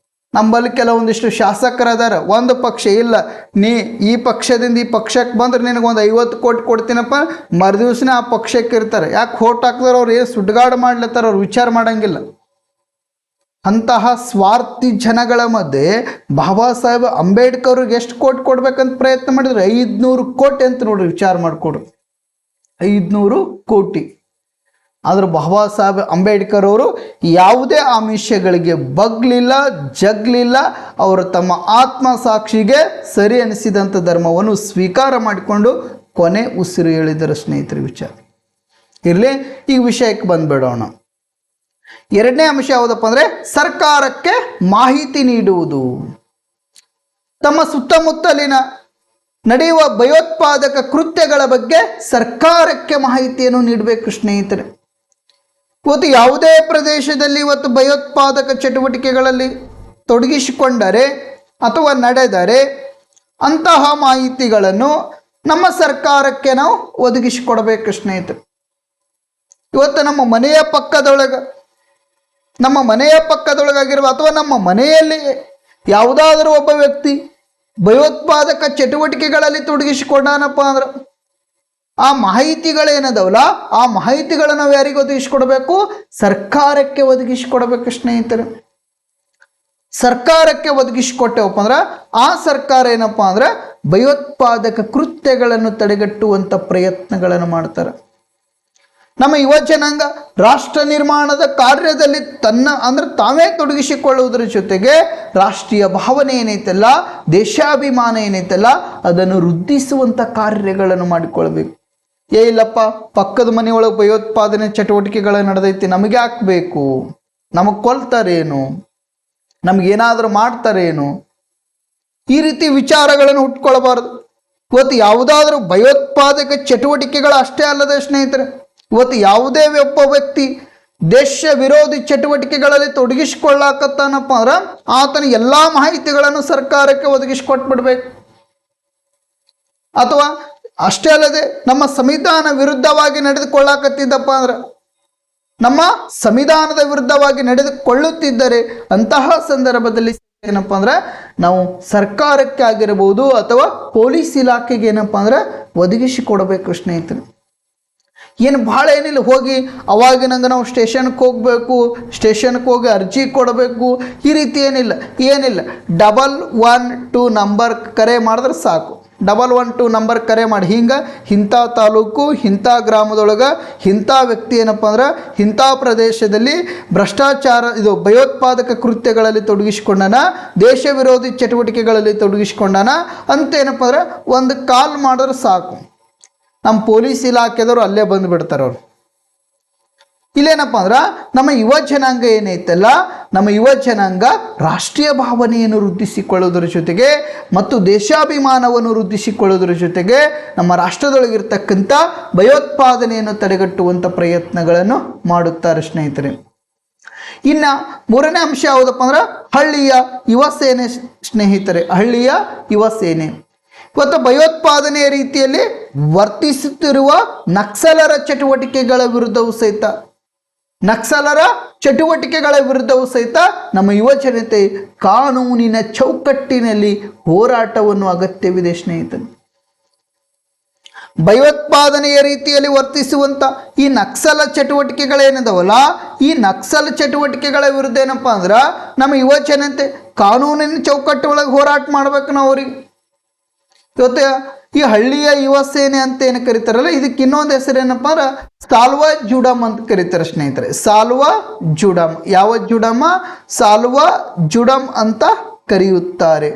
ನಮ್ಮಲ್ಲಿ ಕೆಲವೊಂದಿಷ್ಟು ಶಾಸಕರು ಅದಾರ, ಒಂದು ಪಕ್ಷ ಇಲ್ಲ, ನೀ ಈ ಪಕ್ಷದಿಂದ ಈ ಪಕ್ಷಕ್ಕೆ ಬಂದ್ರೆ ನಿನಗೊಂದು 50 ಕೋಟಿ ಕೊಡ್ತೀನಪ್ಪ, ಮರುದಿವ್ಸನೇ ಆ ಪಕ್ಷಕ್ಕೆ ಇರ್ತಾರೆ. ಯಾಕೆ ಹೋಟ್ ಹಾಕಿದ್ರೆ ಅವ್ರು ಏನು ಸುಡ್ಗಾಡು ಮಾಡ್ಲತ್ತಾರ, ಅವ್ರು ವಿಚಾರ ಮಾಡಂಗಿಲ್ಲ. ಅಂತಹ ಸ್ವಾರ್ಥಿ ಜನಗಳ ಮಧ್ಯೆ ಬಾಬಾ ಸಾಹೇಬ್ ಅಂಬೇಡ್ಕರ್ಗೆ ಎಷ್ಟು ಕೋಟಿ ಕೊಡ್ಬೇಕಂತ ಪ್ರಯತ್ನ ಮಾಡಿದ್ರು? 500 ಕೋಟಿ ಅಂತ ನೋಡ್ರಿ, ವಿಚಾರ ಮಾಡಿಕೊಡ್ರಿ, 500 ಕೋಟಿ. ಆದ್ರೆ ಬಾಬಾ ಸಾಹೇಬ್ ಅಂಬೇಡ್ಕರ್ ಅವರು ಯಾವುದೇ ಆಮಿಷಗಳಿಗೆ ಬಗ್ಲಿಲ್ಲ, ಜಗ್ಲಿಲ್ಲ. ಅವರು ತಮ್ಮ ಆತ್ಮಸಾಕ್ಷಿಗೆ ಸರಿ ಅನಿಸಿದಂಥ ಧರ್ಮವನ್ನು ಸ್ವೀಕಾರ ಮಾಡಿಕೊಂಡು ಕೊನೆ ಉಸಿರು ಹೇಳಿದರು ಸ್ನೇಹಿತರೆ. ವಿಚಾರ ಇರಲಿ, ಈಗ ವಿಷಯಕ್ಕೆ ಬಂದ್ಬಿಡೋಣ. ಎರಡನೇ ಅಂಶ ಯಾವುದಪ್ಪ ಅಂದರೆ ಸರ್ಕಾರಕ್ಕೆ ಮಾಹಿತಿ ನೀಡುವುದು. ತಮ್ಮ ಸುತ್ತಮುತ್ತಲಿನ ನಡೆಯುವ ಭಯೋತ್ಪಾದಕ ಕೃತ್ಯಗಳ ಬಗ್ಗೆ ಸರ್ಕಾರಕ್ಕೆ ಮಾಹಿತಿಯನ್ನು ನೀಡಬೇಕು ಸ್ನೇಹಿತರೆ. ಇವತ್ತು ಯಾವುದೇ ಪ್ರದೇಶದಲ್ಲಿ ಇವತ್ತು ಭಯೋತ್ಪಾದಕ ಚಟುವಟಿಕೆಗಳಲ್ಲಿ ತೊಡಗಿಸಿಕೊಂಡರೆ ಅಥವಾ ನಡೆದರೆ ಅಂತಹ ಮಾಹಿತಿಗಳನ್ನು ನಮ್ಮ ಸರ್ಕಾರಕ್ಕೆ ನಾವು ಒದಗಿಸಿಕೊಡಬೇಕು ಸ್ನೇಹಿತರೆ. ಇವತ್ತು ನಮ್ಮ ಮನೆಯ ಪಕ್ಕದೊಳಗಾಗಿರುವ ಅಥವಾ ನಮ್ಮ ಮನೆಯಲ್ಲಿ ಯಾವುದಾದರೂ ಒಬ್ಬ ವ್ಯಕ್ತಿ ಭಯೋತ್ಪಾದಕ ಚಟುವಟಿಕೆಗಳಲ್ಲಿ ತೊಡಗಿಸಿಕೊಂಡಾನಪ್ಪ ಅಂದ್ರೆ ಆ ಮಾಹಿತಿಗಳೇನದವಲ್ಲ, ಆ ಮಾಹಿತಿಗಳನ್ನು ನಾವು ಯಾರಿಗೆ ಒದಗಿಸಿಕೊಡ್ಬೇಕು? ಸರ್ಕಾರಕ್ಕೆ ಒದಗಿಸಿಕೊಡ್ಬೇಕು ಸ್ನೇಹಿತರೆ. ಸರ್ಕಾರಕ್ಕೆ ಒದಗಿಸಿಕೊಟ್ಟೆವಪ್ಪ ಅಂದ್ರೆ ಆ ಸರ್ಕಾರ ಏನಪ್ಪ ಅಂದ್ರೆ ಭಯೋತ್ಪಾದಕ ಕೃತ್ಯಗಳನ್ನು ತಡೆಗಟ್ಟುವಂಥ ಪ್ರಯತ್ನಗಳನ್ನು ಮಾಡ್ತಾರೆ. ನಮ್ಮ ಯುವ ಜನಾಂಗ ರಾಷ್ಟ್ರ ನಿರ್ಮಾಣದ ಕಾರ್ಯದಲ್ಲಿ ತಾವೇ ತೊಡಗಿಸಿಕೊಳ್ಳುವುದರ ಜೊತೆಗೆ ರಾಷ್ಟ್ರೀಯ ಭಾವನೆ ಏನೈತಲ್ಲ, ದೇಶಾಭಿಮಾನ ಏನೈತಲ್ಲ, ಅದನ್ನು ವೃದ್ಧಿಸುವಂಥ ಕಾರ್ಯಗಳನ್ನು ಮಾಡಿಕೊಳ್ಬೇಕು. ಇಲ್ಲಪ್ಪ, ಪಕ್ಕದ ಮನೆಯೊಳಗೆ ಭಯೋತ್ಪಾದನೆ ಚಟುವಟಿಕೆಗಳು ನಡೆದೈತಿ, ನಮಗೆ ಹಾಕಬೇಕು, ನಮಗೆ ಕೊಲ್ತಾರೇನು, ನಮಗೇನಾದರೂ ಮಾಡ್ತಾರೇನು, ಈ ರೀತಿ ವಿಚಾರಗಳನ್ನು ಹುಟ್ಕೊಳ್ಬಾರ್ದು. ಇವತ್ತು ಯಾವುದಾದ್ರೂ ಭಯೋತ್ಪಾದಕ ಚಟುವಟಿಕೆಗಳು ಅಷ್ಟೇ ಅಲ್ಲದೆ ಸ್ನೇಹಿತರೆ, ಇವತ್ತು ಯಾವುದೇ ಒಬ್ಬ ವ್ಯಕ್ತಿ ದೇಶ ವಿರೋಧಿ ಚಟುವಟಿಕೆಗಳಲ್ಲಿ ತೊಡಗಿಸಿಕೊಳ್ಳಾಕತ್ತಾನಪ್ಪ ಅಂದ್ರೆ ಆತನ ಎಲ್ಲ ಮಾಹಿತಿಗಳನ್ನು ಸರ್ಕಾರಕ್ಕೆ ಒದಗಿಸಿಕೊಟ್ಬಿಡ್ಬೇಕು. ಅಥವಾ ಅಷ್ಟೇ ಅಲ್ಲದೆ ನಮ್ಮ ಸಂವಿಧಾನ ವಿರುದ್ಧವಾಗಿ ನಡೆದುಕೊಳ್ಳಾಕತ್ತಿದ್ದಪ್ಪ ಅಂದ್ರೆ, ನಮ್ಮ ಸಂವಿಧಾನದ ವಿರುದ್ಧವಾಗಿ ನಡೆದುಕೊಳ್ಳುತ್ತಿದ್ದರೆ ಅಂತಹ ಸಂದರ್ಭದಲ್ಲಿ ಏನಪ್ಪ ಅಂದ್ರೆ ನಾವು ಸರ್ಕಾರಕ್ಕೆ ಆಗಿರಬಹುದು ಅಥವಾ ಪೊಲೀಸ್ ಇಲಾಖೆಗೆ ಏನಪ್ಪ ಅಂದ್ರೆ ಒದಗಿಸಿಕೊಡಬೇಕು ಸ್ನೇಹಿತರೆ. ಏನು ಭಾಳ ಏನಿಲ್ಲ, ಹೋಗಿ ಅವಾಗಿನಂಗೆ ನಾವು ಸ್ಟೇಷನ್ಗೆ ಹೋಗಬೇಕು, ಸ್ಟೇಷನ್ಗೆ ಹೋಗಿ ಅರ್ಜಿ ಕೊಡಬೇಕು, ಈ ರೀತಿ ಏನಿಲ್ಲ. 112 ನಂಬರ್ ಕರೆ ಮಾಡಿದ್ರೆ ಸಾಕು. 112 ನಂಬರ್ ಕರೆ ಮಾಡಿ, ಇಂಥ ತಾಲೂಕು, ಇಂಥ ಗ್ರಾಮದೊಳಗೆ ಇಂಥ ವ್ಯಕ್ತಿ ಏನಪ್ಪ ಅಂದ್ರೆ ಇಂಥ ಪ್ರದೇಶದಲ್ಲಿ ಭ್ರಷ್ಟಾಚಾರ, ಭಯೋತ್ಪಾದಕ ಕೃತ್ಯಗಳಲ್ಲಿ ತೊಡಗಿಸಿಕೊಂಡಾನ, ದೇಶ ವಿರೋಧಿ ಚಟುವಟಿಕೆಗಳಲ್ಲಿ ತೊಡಗಿಸಿಕೊಂಡಾನ ಅಂತ ಏನಪ್ಪ ಅಂದ್ರೆ ಒಂದು ಕಾಲ್ ಮಾಡಿದ್ರೆ ಸಾಕು, ನಮ್ಮ ಪೊಲೀಸ್ ಇಲಾಖೆದವರು ಅಲ್ಲೇ ಬಂದುಬಿಡ್ತಾರೆ. ಅವರು ಇಲ್ಲೇನಪ್ಪ ಅಂದ್ರೆ ನಮ್ಮ ಯುವ ಜನಾಂಗ ಏನೈತಲ್ಲ, ನಮ್ಮ ಯುವ ಜನಾಂಗ ರಾಷ್ಟ್ರೀಯ ಭಾವನೆಯನ್ನು ವೃದ್ಧಿಸಿಕೊಳ್ಳುವುದರ ಜೊತೆಗೆ ಮತ್ತು ದೇಶಾಭಿಮಾನವನ್ನು ವೃದ್ಧಿಸಿಕೊಳ್ಳುವುದರ ಜೊತೆಗೆ ನಮ್ಮ ರಾಷ್ಟ್ರದೊಳಗಿರ್ತಕ್ಕಂಥ ಭಯೋತ್ಪಾದನೆಯನ್ನು ತಡೆಗಟ್ಟುವಂಥ ಪ್ರಯತ್ನಗಳನ್ನು ಮಾಡುತ್ತಾರೆ ಸ್ನೇಹಿತರೆ. ಇನ್ನು ಮೂರನೇ ಅಂಶ ಯಾವುದಪ್ಪ ಅಂದ್ರೆ ಹಳ್ಳಿಯ ಯುವ ಸೇನೆ ಸ್ನೇಹಿತರೆ. ಹಳ್ಳಿಯ ಯುವ ಸೇನೆ ಇವತ್ತು ಭಯೋತ್ಪಾದನೆಯ ರೀತಿಯಲ್ಲಿ ವರ್ತಿಸುತ್ತಿರುವ ನಕ್ಸಲರ ಚಟುವಟಿಕೆಗಳ ವಿರುದ್ಧವೂ ಸಹಿತ ನಮ್ಮ ಯುವ ಜನತೆ ಕಾನೂನಿನ ಚೌಕಟ್ಟಿನಲ್ಲಿ ಹೋರಾಟವನ್ನು ಅಗತ್ಯವಿದೆ ಸ್ನೇಹಿತರೆ. ಭಯೋತ್ಪಾದನೆಯ ರೀತಿಯಲ್ಲಿ ವರ್ತಿಸುವಂಥ ಈ ನಕ್ಸಲ ಚಟುವಟಿಕೆಗಳೇನಿದಾವಲ್ಲ, ಈ ನಕ್ಸಲ ಚಟುವಟಿಕೆಗಳ ವಿರುದ್ಧ ಏನಪ್ಪ ಅಂದ್ರೆ ನಮ್ಮ ಯುವ ಜನತೆ ಕಾನೂನಿನ ಚೌಕಟ್ಟು ಒಳಗೆ ಹೋರಾಟ ಮಾಡ್ಬೇಕು ನಾವು ಅವ್ರಿಗೆ. ಇವತ್ತು ಈ ಹಳ್ಳಿಯ ಯುವ ಸೇನೆ ಅಂತ ಏನು ಕರೀತಾರಲ್ಲ, ಇದಕ್ಕೆ ಇನ್ನೊಂದು ಹೆಸರೇನಪ್ಪ ಅಂದ್ರೆ ಸಾಲ್ವಾ ಜುಡಮ್ ಅಂತ ಕರೀತಾರೆ ಸ್ನೇಹಿತರೆ. ಸಾಲ್ವಾ ಜುಡಮ್. ಯಾವ ಜುಡಮ್ಮ? ಸಾಲ್ವಾ ಜುಡಮ್ ಅಂತ ಕರೆಯುತ್ತಾರೆ.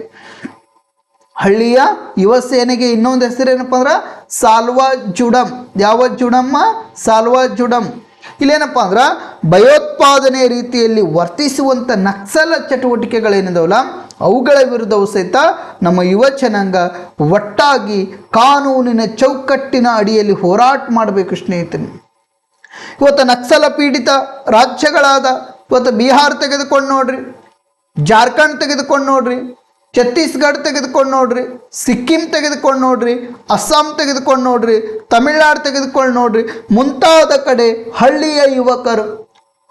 ಹಳ್ಳಿಯ ಯುವ ಸೇನೆಗೆ ಇನ್ನೊಂದು ಹೆಸರೇನಪ್ಪ ಅಂದ್ರೆ ಸಾಲ್ವಾ ಜುಡಮ್. ಯಾವ ಜುಡಮ್ಮ? ಸಾಲ್ವಾ ಜುಡಮ್. ಇಲ್ಲೇನಪ್ಪ ಅಂದ್ರೆ ಭಯೋತ್ಪಾದನೆ ರೀತಿಯಲ್ಲಿ ವರ್ತಿಸುವಂಥ ನಕ್ಸಲ ಚಟುವಟಿಕೆಗಳೇನಿದಾವಲ್ಲ ಅವುಗಳ ವಿರುದ್ಧವೂ ಸಹಿತ ನಮ್ಮ ಯುವ ಜನಾಂಗ ಒಟ್ಟಾಗಿ ಕಾನೂನಿನ ಚೌಕಟ್ಟಿನ ಅಡಿಯಲ್ಲಿ ಹೋರಾಟ ಮಾಡಬೇಕು ಸ್ನೇಹಿತರೆ. ಇವತ್ತು ನಕ್ಸಲ ಪೀಡಿತ ರಾಜ್ಯಗಳಾದ ಇವತ್ತು ಬಿಹಾರ ತೆಗೆದುಕೊಂಡು ನೋಡ್ರಿ, ಜಾರ್ಖಂಡ್ ತೆಗೆದುಕೊಂಡು ನೋಡ್ರಿ, ಛತ್ತೀಸ್ಗಢ ತೆಗೆದುಕೊಂಡು ನೋಡ್ರಿ, ಸಿಕ್ಕಿಂ ತೆಗೆದುಕೊಂಡು ನೋಡ್ರಿ, ಅಸ್ಸಾಂ ತೆಗೆದುಕೊಂಡು ನೋಡ್ರಿ, ತಮಿಳುನಾಡು ತೆಗೆದುಕೊಂಡು ನೋಡ್ರಿ, ಮುಂತಾದ ಕಡೆ ಹಳ್ಳಿಯ ಯುವಕರು,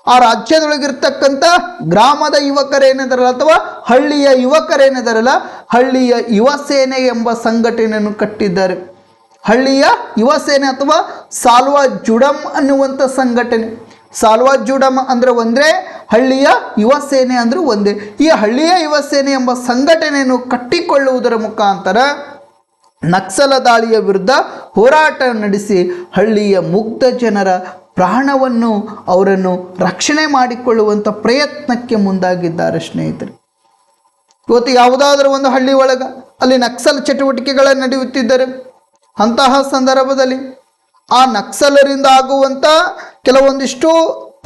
ಆ ರಾಜ್ಯದೊಳಗಿರ್ತಕ್ಕಂಥ ಗ್ರಾಮದ ಯುವಕರೇನಿದಾರಲ್ಲ ಅಥವಾ ಹಳ್ಳಿಯ ಯುವಕರೇನಿದಾರಲ್ಲ, ಹಳ್ಳಿಯ ಯುವ ಸೇನೆ ಎಂಬ ಸಂಘಟನೆಯನ್ನು ಕಟ್ಟಿದ್ದಾರೆ. ಹಳ್ಳಿಯ ಯುವ ಸೇನೆ ಅಥವಾ ಸಾಲ್ವಾ ಜುಡಮ್ ಅನ್ನುವಂಥ ಸಂಘಟನೆ. ಸಾಲ್ವಾ ಜುಡಮ್ ಅಂದರೆ ಒಂದೇ, ಹಳ್ಳಿಯ ಯುವ ಸೇನೆ ಅಂದರೆ ಒಂದೇ. ಈ ಹಳ್ಳಿಯ ಯುವ ಸೇನೆ ಎಂಬ ಸಂಘಟನೆಯನ್ನು ಕಟ್ಟಿಕೊಳ್ಳುವುದರ ಮುಖಾಂತರ ನಕ್ಸಲ ದಾಳಿಯ ವಿರುದ್ಧ ಹೋರಾಟ ನಡೆಸಿ ಹಳ್ಳಿಯ ಮುಗ್ಧ ಜನರ ಪ್ರಾಣವನ್ನು, ಅವರನ್ನು ರಕ್ಷಣೆ ಮಾಡಿಕೊಳ್ಳುವಂಥ ಪ್ರಯತ್ನಕ್ಕೆ ಮುಂದಾಗಿದ್ದಾರೆ ಸ್ನೇಹಿತರೆ. ಇವತ್ತು ಯಾವುದಾದ್ರೂ ಒಂದು ಹಳ್ಳಿ ಒಳಗೆ ಅಲ್ಲಿ ನಕ್ಸಲ್ ಚಟುವಟಿಕೆಗಳ ನಡೆಯುತ್ತಿದ್ದರೆ ಅಂತಹ ಸಂದರ್ಭದಲ್ಲಿ ಆ ನಕ್ಸಲರಿಂದ ಆಗುವಂಥ ಕೆಲವೊಂದಿಷ್ಟು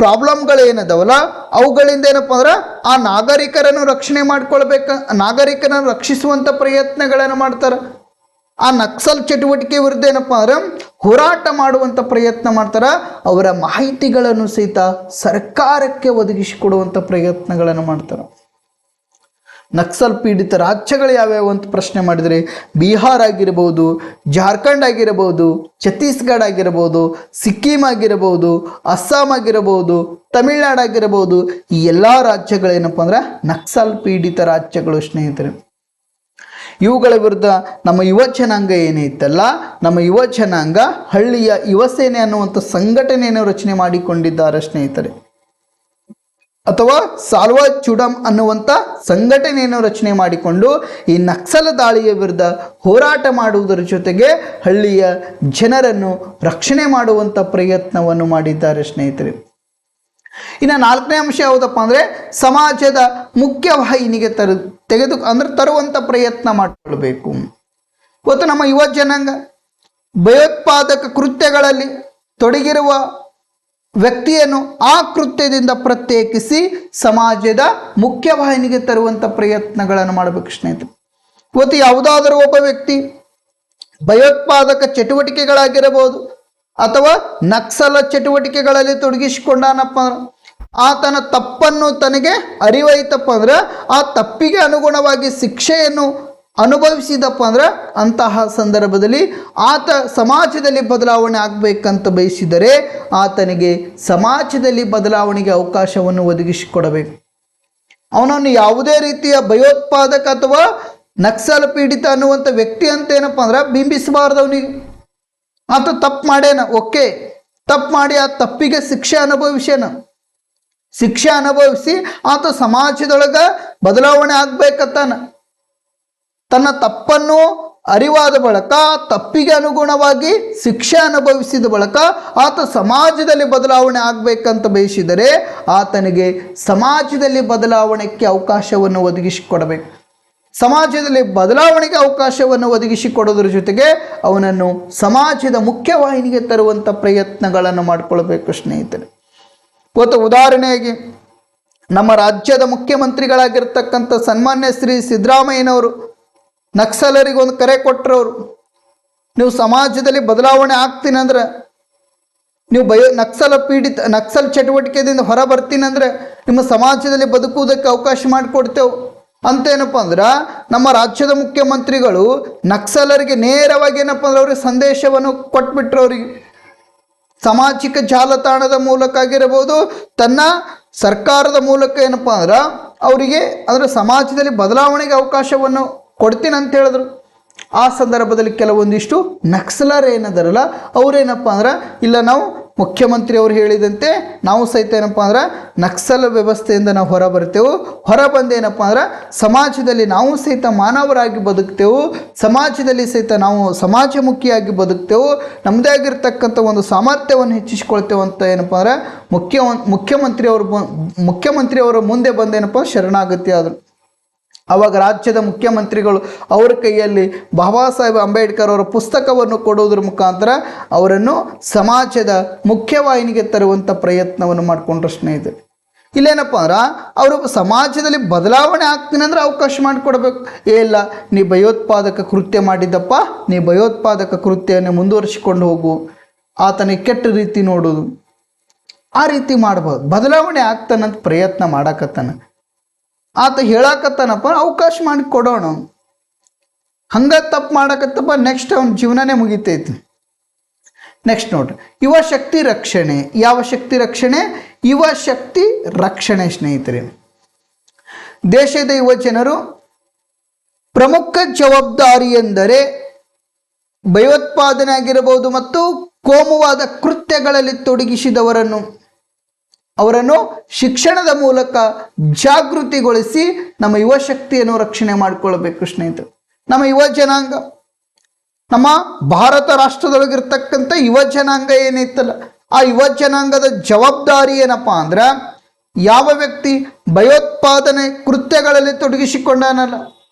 ಪ್ರಾಬ್ಲಮ್ಗಳೇನದವಲ್ಲ ಅವುಗಳಿಂದ ಏನಪ್ಪ ಅಂದ್ರೆ ಆ ನಾಗರಿಕರನ್ನು ರಕ್ಷಣೆ ಮಾಡ್ಕೊಳ್ಬೇಕು, ನಾಗರಿಕರನ್ನು ರಕ್ಷಿಸುವಂಥ ಪ್ರಯತ್ನಗಳನ್ನು ಮಾಡ್ತಾರೆ. ಆ ನಕ್ಸಲ್ ಚಟುವಟಿಕೆ ವಿರುದ್ಧ ಏನಪ್ಪ ಅಂದ್ರೆ ಹೋರಾಟ ಮಾಡುವಂಥ ಪ್ರಯತ್ನ ಮಾಡ್ತಾರೆ. ಅವರ ಮಾಹಿತಿಗಳನ್ನು ಸಹಿತ ಸರ್ಕಾರಕ್ಕೆ ಒದಗಿಸಿಕೊಡುವಂಥ ಪ್ರಯತ್ನಗಳನ್ನು ಮಾಡ್ತಾರೆ. ನಕ್ಸಲ್ ಪೀಡಿತ ರಾಜ್ಯಗಳು ಯಾವ್ಯಾವ ಅಂತ ಪ್ರಶ್ನೆ ಮಾಡಿದರೆ ಬಿಹಾರ್ ಆಗಿರ್ಬೋದು, ಜಾರ್ಖಂಡ್ ಆಗಿರಬಹುದು, ಛತ್ತೀಸ್ಗಢ ಆಗಿರ್ಬೋದು, ಸಿಕ್ಕಿಂ ಆಗಿರಬಹುದು, ಅಸ್ಸಾಂ ಆಗಿರಬಹುದು, ತಮಿಳುನಾಡು ಆಗಿರಬಹುದು, ಈ ಎಲ್ಲ ರಾಜ್ಯಗಳೇನಪ್ಪ ಅಂದ್ರೆ ನಕ್ಸಲ್ ಪೀಡಿತ ರಾಜ್ಯಗಳು ಸ್ನೇಹಿತರೆ. ಇವುಗಳ ವಿರುದ್ಧ ನಮ್ಮ ಯುವ ಜನಾಂಗ ಏನೈತಲ್ಲ, ನಮ್ಮ ಯುವ ಜನಾಂಗ ಹಳ್ಳಿಯ ಯುವ ಸೇನೆ ಅನ್ನುವಂಥ ಸಂಘಟನೆಯನ್ನು ರಚನೆ ಮಾಡಿಕೊಂಡಿದ್ದಾರೆ ಸ್ನೇಹಿತರೆ. ಅಥವಾ ಸಾಲ್ವಾ ಜುಡಮ್ ಅನ್ನುವಂಥ ಸಂಘಟನೆಯನ್ನು ರಚನೆ ಮಾಡಿಕೊಂಡು ಈ ನಕ್ಸಲ ದಾಳಿಯ ವಿರುದ್ಧ ಹೋರಾಟ ಮಾಡುವುದರ ಜೊತೆಗೆ ಹಳ್ಳಿಯ ಜನರನ್ನು ರಕ್ಷಣೆ ಮಾಡುವಂಥ ಪ್ರಯತ್ನವನ್ನು ಮಾಡಿದ್ದಾರೆ ಸ್ನೇಹಿತರೆ. ಇನ್ನು ನಾಲ್ಕನೇ ಅಂಶ ಯಾವುದಪ್ಪ ಅಂದರೆ ಸಮಾಜದ ಮುಖ್ಯವಾಹಿನಿಗೆ ತರುವಂಥ ಪ್ರಯತ್ನ ಮಾಡಿಕೊಳ್ಬೇಕು. ಇವತ್ತು ನಮ್ಮ ಯುವ ಜನಾಂಗ ಭಯೋತ್ಪಾದಕ ಕೃತ್ಯಗಳಲ್ಲಿ ತೊಡಗಿರುವ ವ್ಯಕ್ತಿಯನ್ನು ಆ ಕೃತ್ಯದಿಂದ ಪ್ರತ್ಯೇಕಿಸಿ ಸಮಾಜದ ಮುಖ್ಯವಾಹಿನಿಗೆ ತರುವಂಥ ಪ್ರಯತ್ನಗಳನ್ನು ಮಾಡಬೇಕು ಸ್ನೇಹಿತರೆ. ಇವತ್ತು ಯಾವುದಾದರೂ ಒಬ್ಬ ವ್ಯಕ್ತಿ ಭಯೋತ್ಪಾದಕ ಚಟುವಟಿಕೆಗಳಾಗಿರಬಹುದು ಅಥವಾ ನಕ್ಸಲ ಚಟುವಟಿಕೆಗಳಲ್ಲಿ ತೊಡಗಿಸಿಕೊಂಡಾನಪ್ಪ ಅಂದ್ರೆ ಆತನ ತಪ್ಪನ್ನು ತನಗೆ ಅರಿವಾಯ್ತಪ್ಪ ಅಂದ್ರೆ ಆ ತಪ್ಪಿಗೆ ಅನುಗುಣವಾಗಿ ಶಿಕ್ಷೆಯನ್ನು ಅನುಭವಿಸಿದಪ್ಪ ಅಂದ್ರೆ ಅಂತಹ ಸಂದರ್ಭದಲ್ಲಿ ಆತ ಸಮಾಜದಲ್ಲಿ ಬದಲಾವಣೆ ಆಗಬೇಕಂತ ಬಯಸಿದರೆ ಆತನಿಗೆ ಸಮಾಜದಲ್ಲಿ ಬದಲಾವಣೆಗೆ ಅವಕಾಶವನ್ನು ಒದಗಿಸಿಕೊಡಬೇಕು. ಅವನನ್ನು ಯಾವುದೇ ರೀತಿಯ ಭಯೋತ್ಪಾದಕ ಅಥವಾ ನಕ್ಸಲ ಪೀಡಿತ ಅನ್ನುವಂಥ ವ್ಯಕ್ತಿ ಅಂತ ಏನಪ್ಪ ಅಂದ್ರೆ ಬಿಂಬಿಸಬಾರ್ದು. ಅವನಿಗೆ ಆತ ತಪ್ಪು ಮಾಡ್ಯಾನ, ಓಕೆ, ತಪ್ಪು ಮಾಡಿ ಆ ತಪ್ಪಿಗೆ ಶಿಕ್ಷೆ ಅನುಭವಿಸಿ ಆತ ಸಮಾಜದೊಳಗೆ ಬದಲಾವಣೆ ಆಗ್ಬೇಕತ್ತಾನ. ತನ್ನ ತಪ್ಪನ್ನು ಅರಿವಾದ ಬಳಿಕ ತಪ್ಪಿಗೆ ಅನುಗುಣವಾಗಿ ಶಿಕ್ಷೆ ಅನುಭವಿಸಿದ ಬಳಿಕ ಆತ ಸಮಾಜದಲ್ಲಿ ಬದಲಾವಣೆ ಆಗಬೇಕಂತ ಬಯಸಿದರೆ ಆತನಿಗೆ ಸಮಾಜದಲ್ಲಿ ಬದಲಾವಣೆಗೆ ಅವಕಾಶವನ್ನು ಒದಗಿಸಿಕೊಡಬೇಕು. ಸಮಾಜದಲ್ಲಿ ಬದಲಾವಣೆಗೆ ಅವಕಾಶವನ್ನು ಒದಗಿಸಿಕೊಡೋದ್ರ ಜೊತೆಗೆ ಅವನನ್ನು ಸಮಾಜದ ಮುಖ್ಯವಾಹಿನಿಗೆ ತರುವಂಥ ಪ್ರಯತ್ನಗಳನ್ನು ಮಾಡಿಕೊಳ್ಬೇಕು ಸ್ನೇಹಿತರೆ. ಇವತ್ತು ಉದಾಹರಣೆಯಾಗಿ ನಮ್ಮ ರಾಜ್ಯದ ಮುಖ್ಯಮಂತ್ರಿಗಳಾಗಿರ್ತಕ್ಕಂಥ ಸನ್ಮಾನ್ಯ ಶ್ರೀ ಸಿದ್ದರಾಮಯ್ಯನವರು ನಕ್ಸಲರಿಗೆ ಒಂದು ಕರೆ ಕೊಟ್ಟರವರು, ನೀವು ಸಮಾಜದಲ್ಲಿ ಬದಲಾವಣೆ ಆಗ್ತೀನಿ ಅಂದ್ರೆ, ನೀವು ನಕ್ಸಲ್ ಚಟುವಟಿಕೆಯಿಂದ ಹೊರ ಬರ್ತೀನಿ ಅಂದರೆ ನಿಮ್ಮ ಸಮಾಜದಲ್ಲಿ ಬದುಕುವುದಕ್ಕೆ ಅವಕಾಶ ಮಾಡಿಕೊಡ್ತೇವೆ ಅಂತೇನಪ್ಪ ಅಂದ್ರೆ ನಮ್ಮ ರಾಜ್ಯದ ಮುಖ್ಯಮಂತ್ರಿಗಳು ನಕ್ಸಲರಿಗೆ ನೇರವಾಗಿ ಏನಪ್ಪ ಅಂದ್ರೆ ಅವ್ರಿಗೆ ಸಂದೇಶವನ್ನು ಕೊಟ್ಬಿಟ್ರು. ಅವರಿಗೆ ಸಾಮಾಜಿಕ ಜಾಲತಾಣದ ಮೂಲಕ ಆಗಿರಬಹುದು, ತನ್ನ ಸರ್ಕಾರದ ಮೂಲಕ ಏನಪ್ಪ ಅಂದ್ರೆ ಅವರಿಗೆ ಅಂದರೆ ಸಮಾಜದಲ್ಲಿ ಬದಲಾವಣೆಗೆ ಅವಕಾಶವನ್ನು ಕೊಡ್ತೀನಿ ಅಂತ ಹೇಳಿದ್ರು. ಆ ಸಂದರ್ಭದಲ್ಲಿ ಕೆಲವೊಂದಿಷ್ಟು ನಕ್ಸಲರು ಏನದಾರಲ್ಲ ಅವರೇನಪ್ಪ ಅಂದ್ರೆ ಇಲ್ಲ, ನಾವು ಮುಖ್ಯಮಂತ್ರಿ ಅವರು ಹೇಳಿದಂತೆ ನಾವು ಸಹಿತ ಏನಪ್ಪ ಅಂದ್ರೆ ನಕ್ಸಲ ವ್ಯವಸ್ಥೆಯಿಂದ ನಾವು ಹೊರ ಬಂದೇನಪ್ಪ ಅಂದ್ರೆ ಸಮಾಜದಲ್ಲಿ ನಾವು ಸಹಿತ ಮಾನವರಾಗಿ ಬದುಕ್ತೇವೆ, ಸಮಾಜದಲ್ಲಿ ಸಹಿತ ನಾವು ಸಮಾಜಮುಖಿಯಾಗಿ ಬದುಕ್ತೇವೆ, ನಮ್ಮದೇ ಆಗಿರ್ತಕ್ಕಂಥ ಒಂದು ಸಾಮರ್ಥ್ಯವನ್ನು ಹೆಚ್ಚಿಸ್ಕೊಳ್ತೇವೆ ಅಂತ ಏನಪ್ಪ ಅಂದ್ರೆ ಮುಖ್ಯಮಂತ್ರಿಯವರು ಮುಂದೆ ಬಂದೇನಪ್ಪ ಶರಣಾಗತಿ ಆದರು. ಆವಾಗ ರಾಜ್ಯದ ಮುಖ್ಯಮಂತ್ರಿಗಳು ಅವರ ಕೈಯಲ್ಲಿ ಬಾಬಾ ಸಾಹೇಬ್ ಅಂಬೇಡ್ಕರ್ ಅವರ ಪುಸ್ತಕವನ್ನು ಕೊಡುವುದರ ಮುಖಾಂತರ ಅವರನ್ನು ಸಮಾಜದ ಮುಖ್ಯವಾಹಿನಿಗೆ ತರುವಂಥ ಪ್ರಯತ್ನವನ್ನು ಮಾಡಿಕೊಂಡ್ರು ಸ್ನೇಹಿತರೆ. ಇಲ್ಲೇನಪ್ಪ ಅಂದ್ರೆ ಅವರು ಸಮಾಜದಲ್ಲಿ ಬದಲಾವಣೆ ಆಗ್ತೀನಿ ಅಂದ್ರೆ ಅವಕಾಶ ಮಾಡಿಕೊಡ್ಬೇಕು. ಇಲ್ಲ, ನೀ ಭಯೋತ್ಪಾದಕ ಕೃತ್ಯ ಮಾಡಿದ್ದಪ್ಪ, ನೀ ಭಯೋತ್ಪಾದಕ ಕೃತ್ಯವನ್ನು ಮುಂದುವರಿಸಿಕೊಂಡು ಹೋಗು, ಆತನಿಗೆ ಕೆಟ್ಟ ರೀತಿ ನೋಡೋದು, ಆ ರೀತಿ ಮಾಡ್ಬೋದು. ಬದಲಾವಣೆ ಆಗ್ತಾನಂತ ಪ್ರಯತ್ನ ಮಾಡಾಕತ್ತಾನ, ಆತ ಹೇಳಾಕತ್ತಾನಪ್ಪ, ಅವಕಾಶ ಮಾಡಿ ಕೊಡೋಣ. ಹಂಗ ತಪ್ಪು ಮಾಡಾಕತ್ತಪ್ಪ, ನೆಕ್ಸ್ಟ್ ಅವನ ಜೀವನನೇ ಮುಗಿತೈತಿ. ನೆಕ್ಸ್ಟ್ ನೋಡ್ರಿ, ಯುವ ಶಕ್ತಿ ರಕ್ಷಣೆ. ಯಾವ ಶಕ್ತಿ ರಕ್ಷಣೆ? ಯುವ ಶಕ್ತಿ ರಕ್ಷಣೆ ಸ್ನೇಹಿತರೆ. ದೇಶದ ಯುವ ಜನರು ಪ್ರಮುಖ ಜವಾಬ್ದಾರಿ ಎಂದರೆ ಭಯೋತ್ಪಾದನೆ ಆಗಿರಬಹುದು ಮತ್ತು ಕೋಮುವಾದ ಕೃತ್ಯಗಳಲ್ಲಿ ತೊಡಗಿಸಿದವರನ್ನು ಅವರನ್ನು ಶಿಕ್ಷಣದ ಮೂಲಕ ಜಾಗೃತಿಗೊಳಿಸಿ ನಮ್ಮ ಯುವ ಶಕ್ತಿಯನ್ನು ರಕ್ಷಣೆ ಮಾಡಿಕೊಳ್ಬೇಕು ಸ್ನೇಹಿತರೆ. ನಮ್ಮ ಯುವ ಜನಾಂಗ, ನಮ್ಮ ಭಾರತ ರಾಷ್ಟ್ರದೊಳಗಿರ್ತಕ್ಕಂಥ ಯುವ ಜನಾಂಗ ಏನೈತಲ್ಲ, ಆ ಯುವ ಜನಾಂಗದ ಜವಾಬ್ದಾರಿ ಏನಪ್ಪ ಅಂದ್ರೆ, ಯಾವ ವ್ಯಕ್ತಿ ಭಯೋತ್ಪಾದನೆ ಕೃತ್ಯಗಳಲ್ಲಿ ತೊಡಗಿಸಿಕೊಂಡಾನಲ್ಲ,